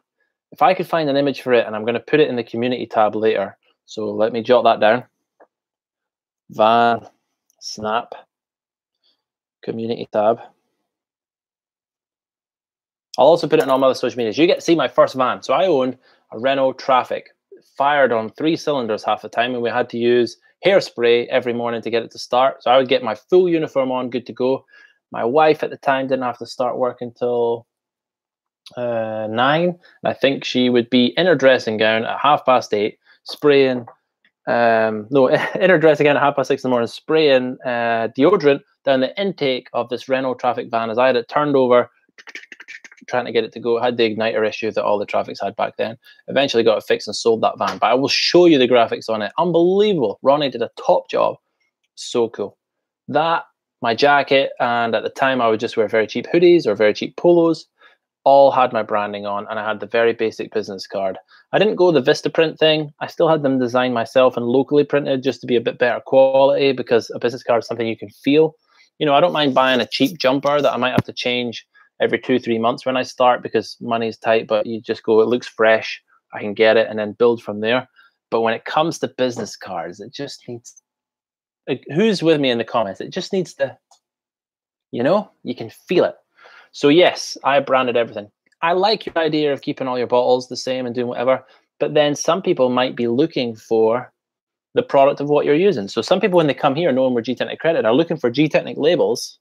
if I could find an image for it, and I'm going to put it in the community tab later. So let me jot that down. Van, snap, community tab. I'll also put it on all my other social medias. You get to see my first van. So I owned a Renault Traffic, fired on 3 cylinders half the time, and we had to use hairspray every morning to get it to start. So I would get my full uniform on, good to go. My wife at the time didn't have to start work until 9. And I think she would be in her dressing gown at 8:30, spraying, in her dressing gown at 6:30 in the morning, spraying deodorant down the intake of this Renault Traffic van as I had it turned over, trying to get it to go. It had the igniter issue that all the Traffics had back then. Eventually got it fixed and sold that van. But I will show you the graphics on it. Unbelievable. Ronnie did a top job. So cool. That, my jacket, and at the time I would just wear very cheap hoodies or very cheap polos, all had my branding on, and I had the very basic business card. I didn't go the Vistaprint thing. I still had them designed myself and locally printed just to be a bit better quality, because a business card is something you can feel. You know, I don't mind buying a cheap jumper that I might have to change every 2-3 months when I start because money's tight, but you just go, it looks fresh, I can get it, and then build from there. But when it comes to business cards, it just needs who's with me in the comments? It just needs to, you know, you can feel it. So yes, I branded everything. I like your idea of keeping all your bottles the same and doing whatever, but then some people might be looking for the product of what you're using. So some people, when they come here knowing we're G-Technic accredited, are looking for G-Technic labels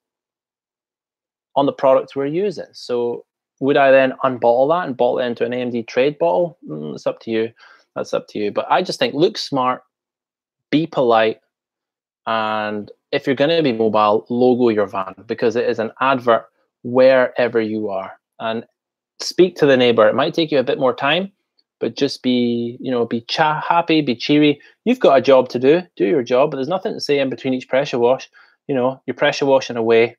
on the products we're using. So would I then unbottle that and bottle it into an AMD trade bottle? It's up to you. That's up to you. But I just think look smart, be polite, and if you're going to be mobile, logo your van, because it is an advert wherever you are. And speak to the neighbor. It might take you a bit more time, but just be, you know, be happy, be cheery. You've got a job to do. Do your job, but there's nothing to say in between each pressure wash. You know, you're pressure washing away.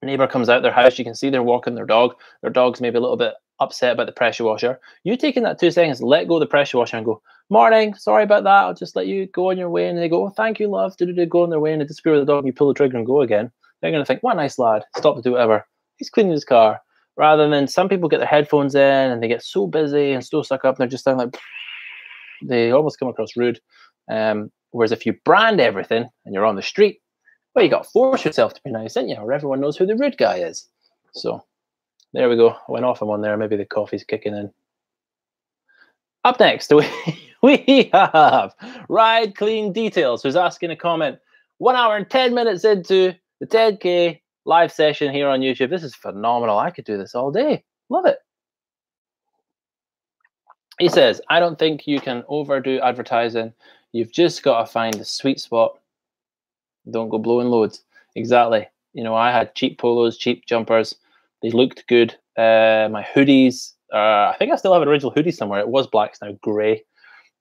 Neighbor comes out their house, you can see they're walking their dog. Their dog's maybe a little bit upset about the pressure washer. You taking that 2 seconds, let go of the pressure washer and go, morning, sorry about that, I'll just let you go on your way. And they go, oh, thank you, love. Go on their way, and they disappear with the dog, and you pull the trigger and go again. They're going to think, what a nice lad, stop to do whatever. He's cleaning his car. Rather than some people get their headphones in and they get so busy and so stuck up, and they're just sound like, they almost come across rude. Whereas if you brand everything and you're on the street, well, you got to force yourself to be nice, didn't you? Or everyone knows who the rude guy is. So there we go. I went off on one there. Maybe the coffee's kicking in. Up next, we have Ride Clean Details, who's asking a comment. 1 hour and 10 minutes into the 10K live session here on YouTube. This is phenomenal. I could do this all day. Love it. He says, I don't think you can overdo advertising. You've just got to find the sweet spot. Don't go blowing loads. Exactly. You know, I had cheap polos, cheap jumpers. They looked good. My hoodies, I think I still have an original hoodie somewhere. It was black, it's now grey.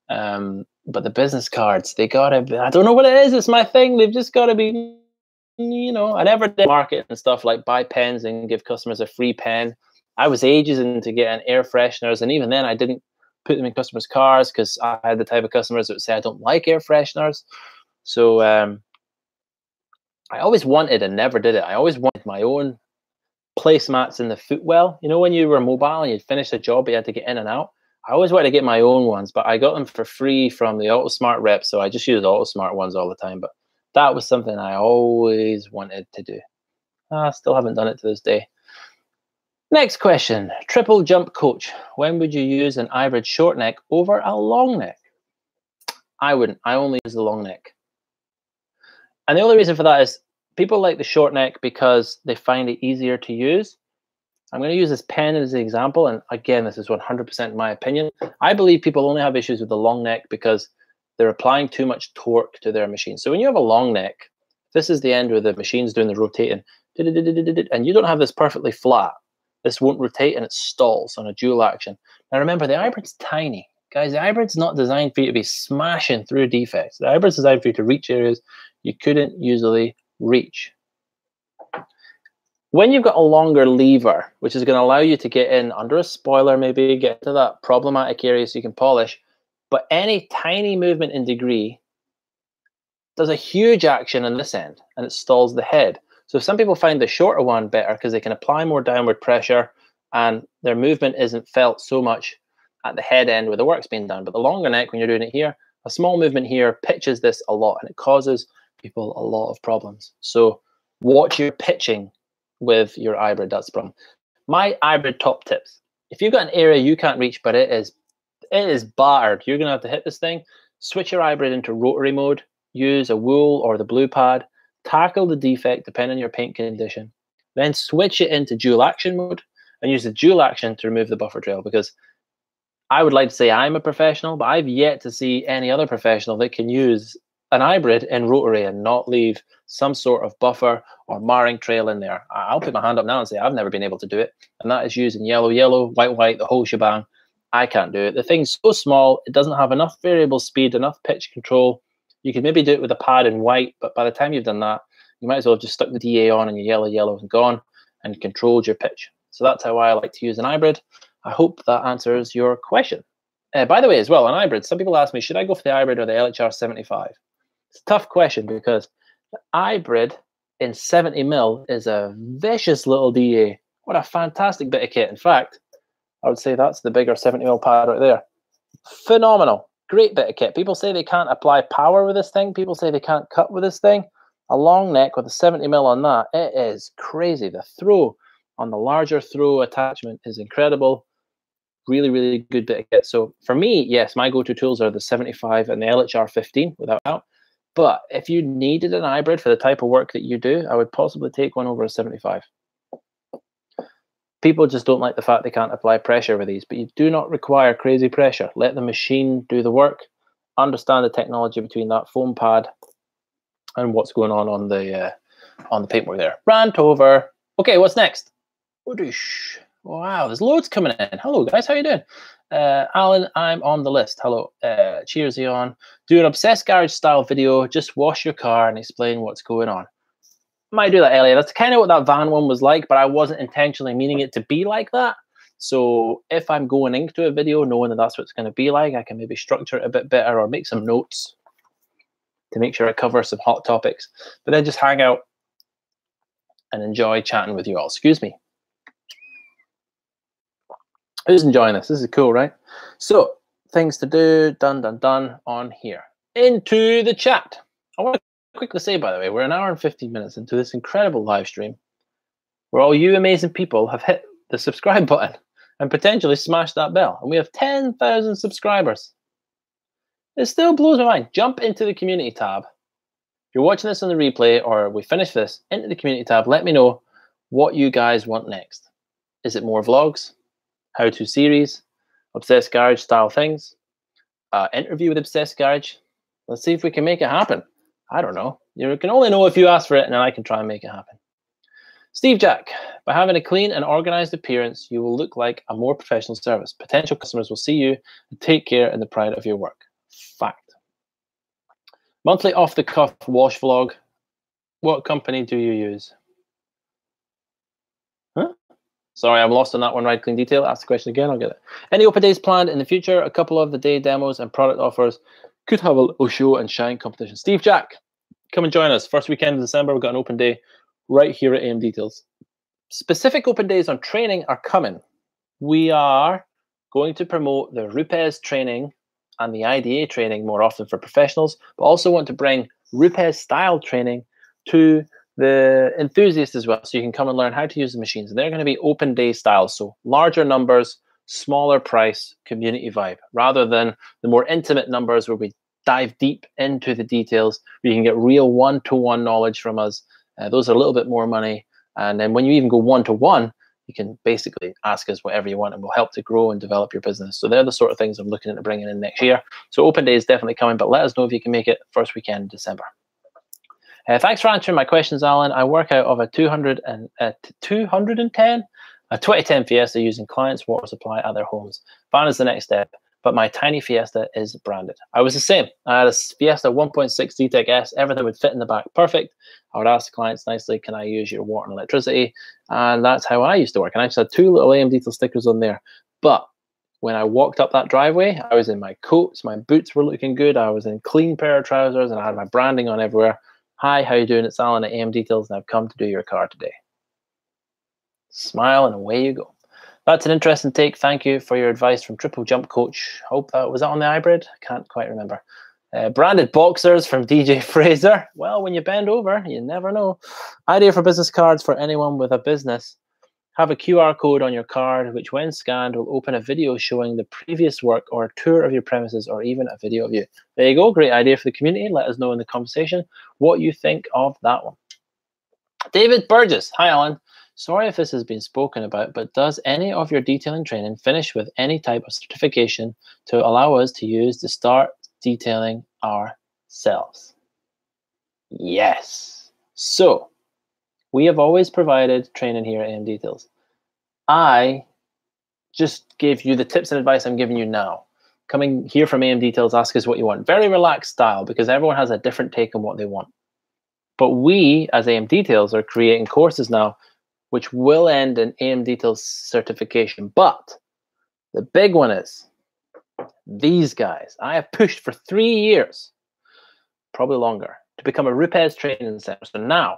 But the business cards, they gotta be, I don't know what it is. It's my thing. They've just got to be, you know, I never did market and stuff like buy pens and give customers a free pen. I was ages into getting air fresheners, and even then I didn't put them in customers' cars because I had the type of customers that would say I don't like air fresheners. So I always wanted and never did it. I always wanted my own placemats in the footwell. You know, when you were mobile and you'd finish a job, but you had to get in and out. I always wanted to get my own ones, but I got them for free from the AutoSmart rep, so I just used AutoSmart ones all the time. But that was something I always wanted to do. I still haven't done it to this day. Next question, triple jump coach. When would you use an hybrid short neck over a long neck? I wouldn't. I only use the long neck. And the only reason for that is people like the short neck because they find it easier to use. I'm going to use this pen as an example. And again, this is 100% my opinion. I believe people only have issues with the long neck because they're applying too much torque to their machine. So when you have a long neck, this is the end where the machine's doing the rotating, and you don't have this perfectly flat. This won't rotate and it stalls on a dual action. Now remember, the hybrid's tiny. Guys, the hybrid's not designed for you to be smashing through defects. The hybrid's designed for you to reach areas you couldn't usually reach. When you've got a longer lever, which is going to allow you to get in under a spoiler, maybe get to that problematic area so you can polish, but any tiny movement in degree does a huge action on this end and it stalls the head. So some people find the shorter one better because they can apply more downward pressure and their movement isn't felt so much at the head end where the work's being done. But the longer neck, when you're doing it here, a small movement here pitches this a lot and it causes people a lot of problems. So watch your pitching with your hybrid. That's the problem. My hybrid top tips. If you've got an area you can't reach, but it is battered, you're going to have to hit this thing. Switch your hybrid into rotary mode. Use a wool or the blue pad. Tackle the defect depending on your paint condition. Then switch it into dual action mode and use the dual action to remove the buffer trail, because I would like to say I'm a professional, but I've yet to see any other professional that can use an hybrid in rotary and not leave some sort of buffer or marring trail in there. I'll put my hand up now and say I've never been able to do it. And that is using yellow, yellow, white, white, the whole shebang. I can't do it. The thing's so small, it doesn't have enough variable speed, enough pitch control. You can maybe do it with a pad in white, but by the time you've done that, you might as well have just stuck the DA on and your yellow, yellow and gone and controlled your pitch. So that's how I like to use an hybrid. I hope that answers your question. By the way, as well, on hybrid, some people ask me, should I go for the hybrid or the LHR 75? It's a tough question because the hybrid in 70mm is a vicious little DA. What a fantastic bit of kit. In fact, I would say that's the bigger 70mm pad right there. Phenomenal. Great bit of kit. People say they can't apply power with this thing. People say they can't cut with this thing. A long neck with a 70mm on that, it is crazy. The throw on the larger throw attachment is incredible. Really, really good bit of kit. So for me, yes, my go-to tools are the 75 and the LHR 15, without doubt. But if you needed an hybrid for the type of work that you do, I would possibly take one over a 75. People just don't like the fact they can't apply pressure with these, but you do not require crazy pressure. Let the machine do the work. Understand the technology between that foam pad and what's going on the paintwork there. Rant over. Okay, what's next? Wow, there's loads coming in. Hello, guys. How you doing? Alan, I'm on the list. Hello. Cheers, Eon. Do an Obsessed Garage style video. Just wash your car and explain what's going on. Might do that, Elliot. That's kind of what that van one was like, but I wasn't intentionally meaning it to be like that. So if I'm going into a video knowing that that's what it's going to be like, I can maybe structure it a bit better or make some notes to make sure I cover some hot topics, but then just hang out and enjoy chatting with you all. Excuse me. Who's enjoying this? This is cool, right? So things to do, done on here. Into the chat. I want to quickly say, by the way, we're an hour and 15 minutes into this incredible live stream where all you amazing people have hit the subscribe button and potentially smashed that bell. And we have 10,000 subscribers. It still blows my mind. Jump into the community tab. If you're watching this on the replay or we finish this, into the community tab, let me know what you guys want next. Is it more vlogs? How-to series? Obsessed Garage style things? Interview with Obsessed Garage? Let's see if we can make it happen. I don't know. You can only know if you ask for it, and then I can try and make it happen. Steve Jack, by having a clean and organized appearance, you will look like a more professional service. Potential customers will see you and take care in the pride of your work. Fact. Monthly off-the-cuff wash vlog. What company do you use? Huh? Sorry, I'm lost on that one. Ride Clean Detail. Ask the question again. I'll get it. Any open days planned in the future? A couple of the day demos and product offers could have a little show and shine competition. Steve Jack, come and join us. First weekend of December, we've got an open day right here at AMDetails. Specific open days on training are coming. We are going to promote the Rupes training and the IDA training more often for professionals, but also want to bring Rupes style training to the enthusiasts as well. So you can come and learn how to use the machines. And they're going to be open day styles. So larger numbers, smaller price, community vibe, rather than the more intimate numbers where we dive deep into the details, where you can get real one-to-one knowledge from us. Those are a little bit more money. And then when you even go one-to-one, you can basically ask us whatever you want and we'll help to grow and develop your business. So they're the sort of things I'm looking at bringing in next year. So open day is definitely coming, but let us know if you can make it first weekend in December. Thanks for answering my questions, Alan. I work out of a 2010 Fiesta using clients' water supply at their homes. Van is the next step, but my tiny Fiesta is branded. I was the same. I had a Fiesta 1.6 D-Tech S. Everything would fit in the back perfect. I would ask the clients nicely, can I use your water and electricity? And that's how I used to work. And I just had 2 little AMDetails stickers on there. But when I walked up that driveway, I was in my coats, my boots were looking good, I was in clean pair of trousers, and I had my branding on everywhere. Hi, how you doing? It's Alan at AMDetails, and I've come to do your car today. Smile, and away you go. That's an interesting take. Thank you for your advice from Triple Jump Coach. Hope that was that on the hybrid? I can't quite remember. Branded boxers from DJ Fraser. Well, when you bend over, you never know. Idea for business cards for anyone with a business. Have a QR code on your card, which when scanned will open a video showing the previous work or a tour of your premises or even a video of you. There you go. Great idea for the community. Let us know in the conversation what you think of that one. David Burgess. Hi, Alan. Sorry if this has been spoken about, but does any of your detailing training finish with any type of certification to allow us to use to start detailing ourselves? Yes. So we have always provided training here at AMDetails. I just gave you the tips and advice I'm giving you now. Coming here from AMDetails, ask us what you want. Very relaxed style because everyone has a different take on what they want. But we, as AMDetails, are creating courses now which will end in AMDetails certification. But the big one is these guys. I have pushed for 3 years, probably longer, to become a Rupes Training Centre. So now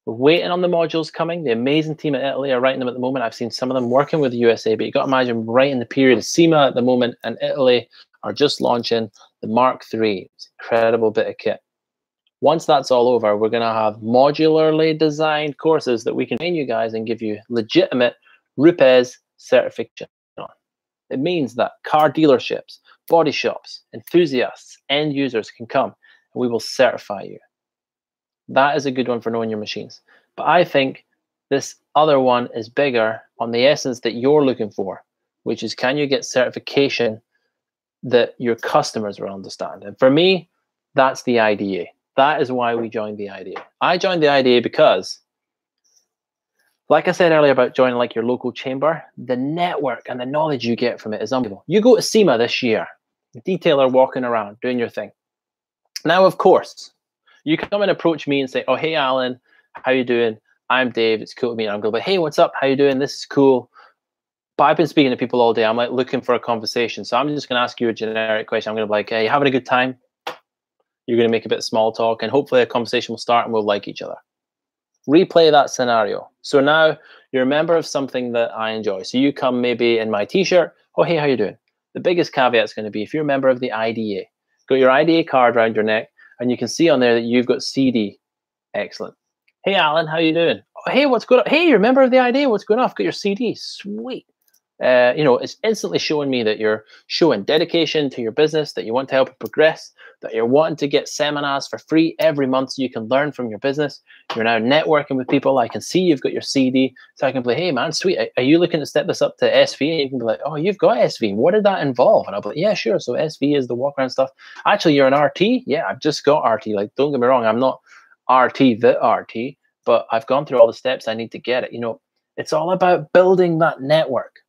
We're waiting on the modules coming. The amazing team at Italy are writing them at the moment. I've seen some of them working with the USA, but you've got to imagine right in the period of SEMA at the moment, and Italy are just launching the Mark III. It's an incredible bit of kit. Once that's all over, we're going to have modularly designed courses that we can train you guys and give you legitimate Rupes certification on. It means that car dealerships, body shops, enthusiasts, end users can come and we will certify you. That is a good one for knowing your machines. But I think this other one is bigger on the essence that you're looking for, which is, can you get certification that your customers will understand? And for me, that's the IDA. That is why we joined the IDA. I joined the IDA because, like I said earlier about joining like your local chamber, the network and the knowledge you get from it is unbelievable. You go to SEMA this year, a detailer walking around doing your thing. Now, of course, you come and approach me and say, oh, hey, Alan, how you doing? I'm Dave. It's cool to meet you. I'm going to be like, hey, what's up? How you doing? This is cool. But I've been speaking to people all day. I'm like looking for a conversation. So I'm just going to ask you a generic question. I'm going to be like, hey, you having a good time? You're going to make a bit of small talk, and hopefully a conversation will start and we'll like each other. Replay that scenario. So now you're a member of something that I enjoy. So you come maybe in my t-shirt. Oh, hey, how you doing? The biggest caveat is going to be if you're a member of the IDA, got your IDA card around your neck, and you can see on there that you've got CD. Excellent. Hey, Alan, how you doing? Oh, hey, what's going on? Hey, you're a member of the IDA. What's going on? I've got your CD. Sweet. It's instantly showing me that you're showing dedication to your business, that you want to help it progress, that you're wanting to get seminars for free every month so you can learn from your business. You're now networking with people. I can see you've got your CD, so I can play, hey man, sweet, are you looking to step this up to SV? And you can be like, oh, you've got SV. What did that involve? And I'll be like, yeah, sure. So SV is the walk around stuff. Actually, you're an RT? Yeah, I've just got RT. Like, don't get me wrong, I'm not RT the RT, but I've gone through all the steps I need to get it. It's all about building that network.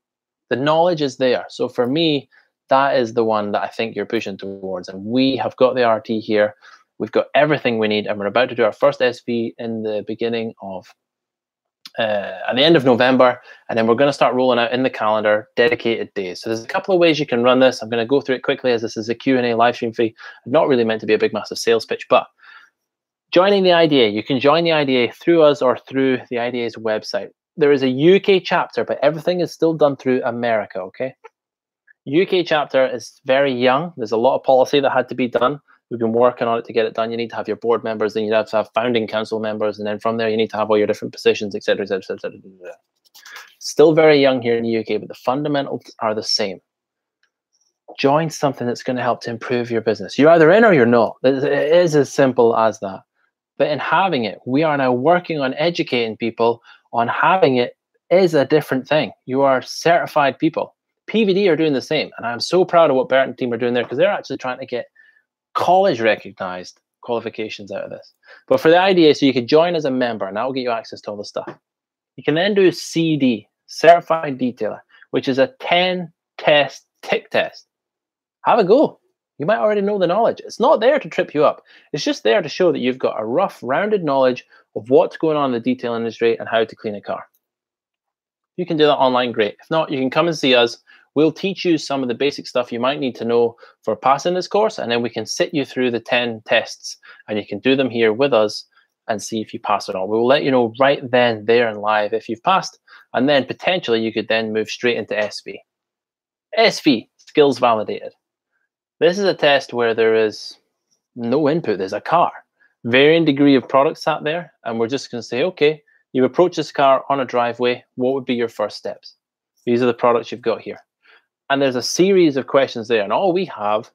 The knowledge is there. So for me, that is the one that I think you're pushing towards. And we have got the RT here. We've got everything we need. And we're about to do our first SV in the beginning of, at the end of November. And then we're going to start rolling out in the calendar dedicated days. So there's a couple of ways you can run this. I'm going to go through it quickly as this is a Q&A live stream fee. Not really meant to be a big, massive sales pitch, but joining the IDA, you can join the IDA through us or through the IDA's website. There is a UK chapter, but everything is still done through America, okay? UK chapter is very young. There's a lot of policy that had to be done. We've been working on it to get it done. You need to have your board members, then you have to have founding council members, and then from there you need to have all your different positions, etc., etc., etc. Still very young here in the UK, but the fundamentals are the same. Join something that's going to help to improve your business. You're either in or you're not. It is as simple as that. But in having it, we are now working on educating people on having it is a different thing. You are certified people. PVD are doing the same. And I'm so proud of what Bert and team are doing there because they're actually trying to get college recognized qualifications out of this. But for the IDA, so you can join as a member and that will get you access to all the stuff. You can then do CD, Certified Detailer, which is a 10-test tick test. Have a go. You might already know the knowledge. It's not there to trip you up. It's just there to show that you've got a rough, rounded knowledge of what's going on in the detail industry and how to clean a car. You can do that online, great. If not, you can come and see us. We'll teach you some of the basic stuff you might need to know for passing this course, and then we can sit you through the 10 tests, and you can do them here with us and see if you pass it all. We will let you know right then, there, and live if you've passed, and then potentially you could then move straight into SV. SV, skills validated. This is a test where there is no input. There's a car, varying degree of product sat there, and we're just going to say, okay, you approach this car on a driveway. What would be your first steps? These are the products you've got here. And there's a series of questions there, and all we have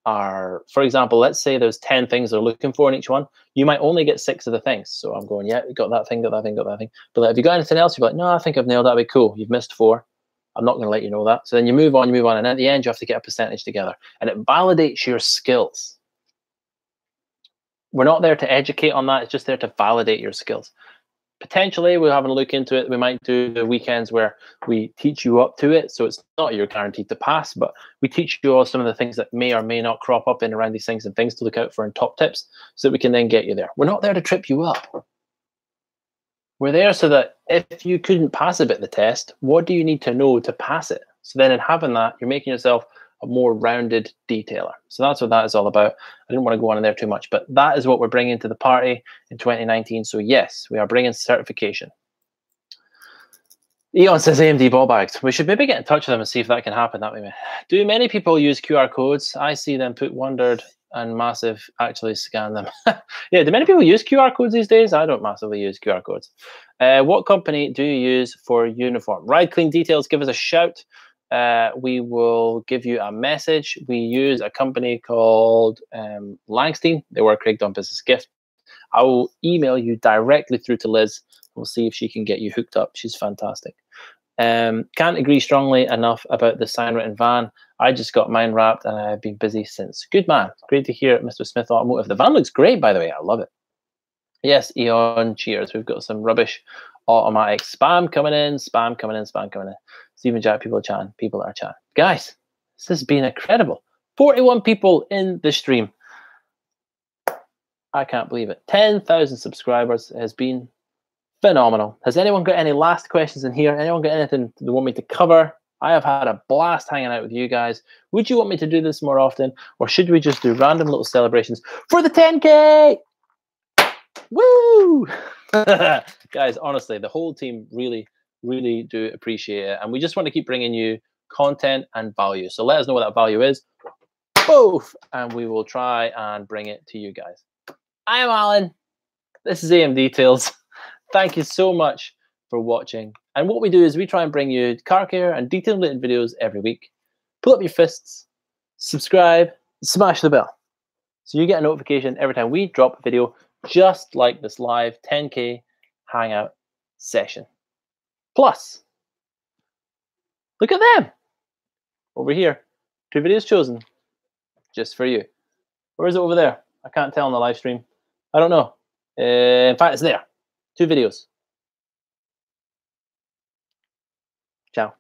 are, for example, let's say there's 10 things they're looking for in each one. You might only get 6 of the things. So I'm going, yeah, you got that thing, got that thing, got that thing. But like, have you got anything else? You're like, no, I think I've nailed that. That'd be cool. You've missed 4. I'm not going to let you know that. So then you move on, and at the end, you have to get a percentage together. And it validates your skills. We're not there to educate on that. It's just there to validate your skills. Potentially, we're having a look into it. We might do the weekends where we teach you up to it. So it's not you're guaranteed to pass, but we teach you all some of the things that may or may not crop up in around these things and things to look out for and top tips so that we can then get you there. We're not there to trip you up. We're there so that if you couldn't pass a bit of the test, what do you need to know to pass it? So then in having that, you're making yourself a more rounded detailer. So that's what that is all about. I didn't want to go on in there too much, but that is what we're bringing to the party in 2019. So yes, we are bringing certification. Eon says AMD ball bags. We should maybe get in touch with them and see if that can happen that way. Do many people use QR codes? I see them put Wondered and Massive actually scan them. Yeah, do many people use QR codes these days? I don't massively use QR codes. What company do you use for uniform? Ride Clean Details, give us a shout. We will give you a message. We use a company called Langstein. They work rigged on business gift. I will email you directly through to Liz. We'll see if she can get you hooked up. She's fantastic. Can't agree strongly enough about the sign-written van. I just got mine wrapped and I've been busy since. Good man. Great to hear it, Mr. Smith Automotive. The van looks great, by the way. I love it. Yes, Eon, cheers. We've got some rubbish automatic spam coming in, spam coming in, spam coming in. Stephen Jack, people are chatting. People are chatting. Guys, this has been incredible. 41 people in the stream. I can't believe it. 10,000 subscribers has been phenomenal. Has anyone got any last questions in here? Anyone got anything they want me to cover? I have had a blast hanging out with you guys. Would you want me to do this more often? Or should we just do random little celebrations for the 10K? Woo! Guys, honestly, the whole team really, really do appreciate it. And we just want to keep bringing you content and value. So let us know what that value is. Both! And we will try and bring it to you guys. I am Alan. This is AMDetails. Thank you so much for watching. And what we do is we try and bring you car care and detail related videos every week. Pull up your fists, subscribe, smash the bell. So you get a notification every time we drop a video, just like this live 10K Hangout session. Plus, look at them. Over here, 2 videos chosen just for you. Or is it over there? I can't tell on the live stream. I don't know. In fact, it's there. 2 videos. Ciao.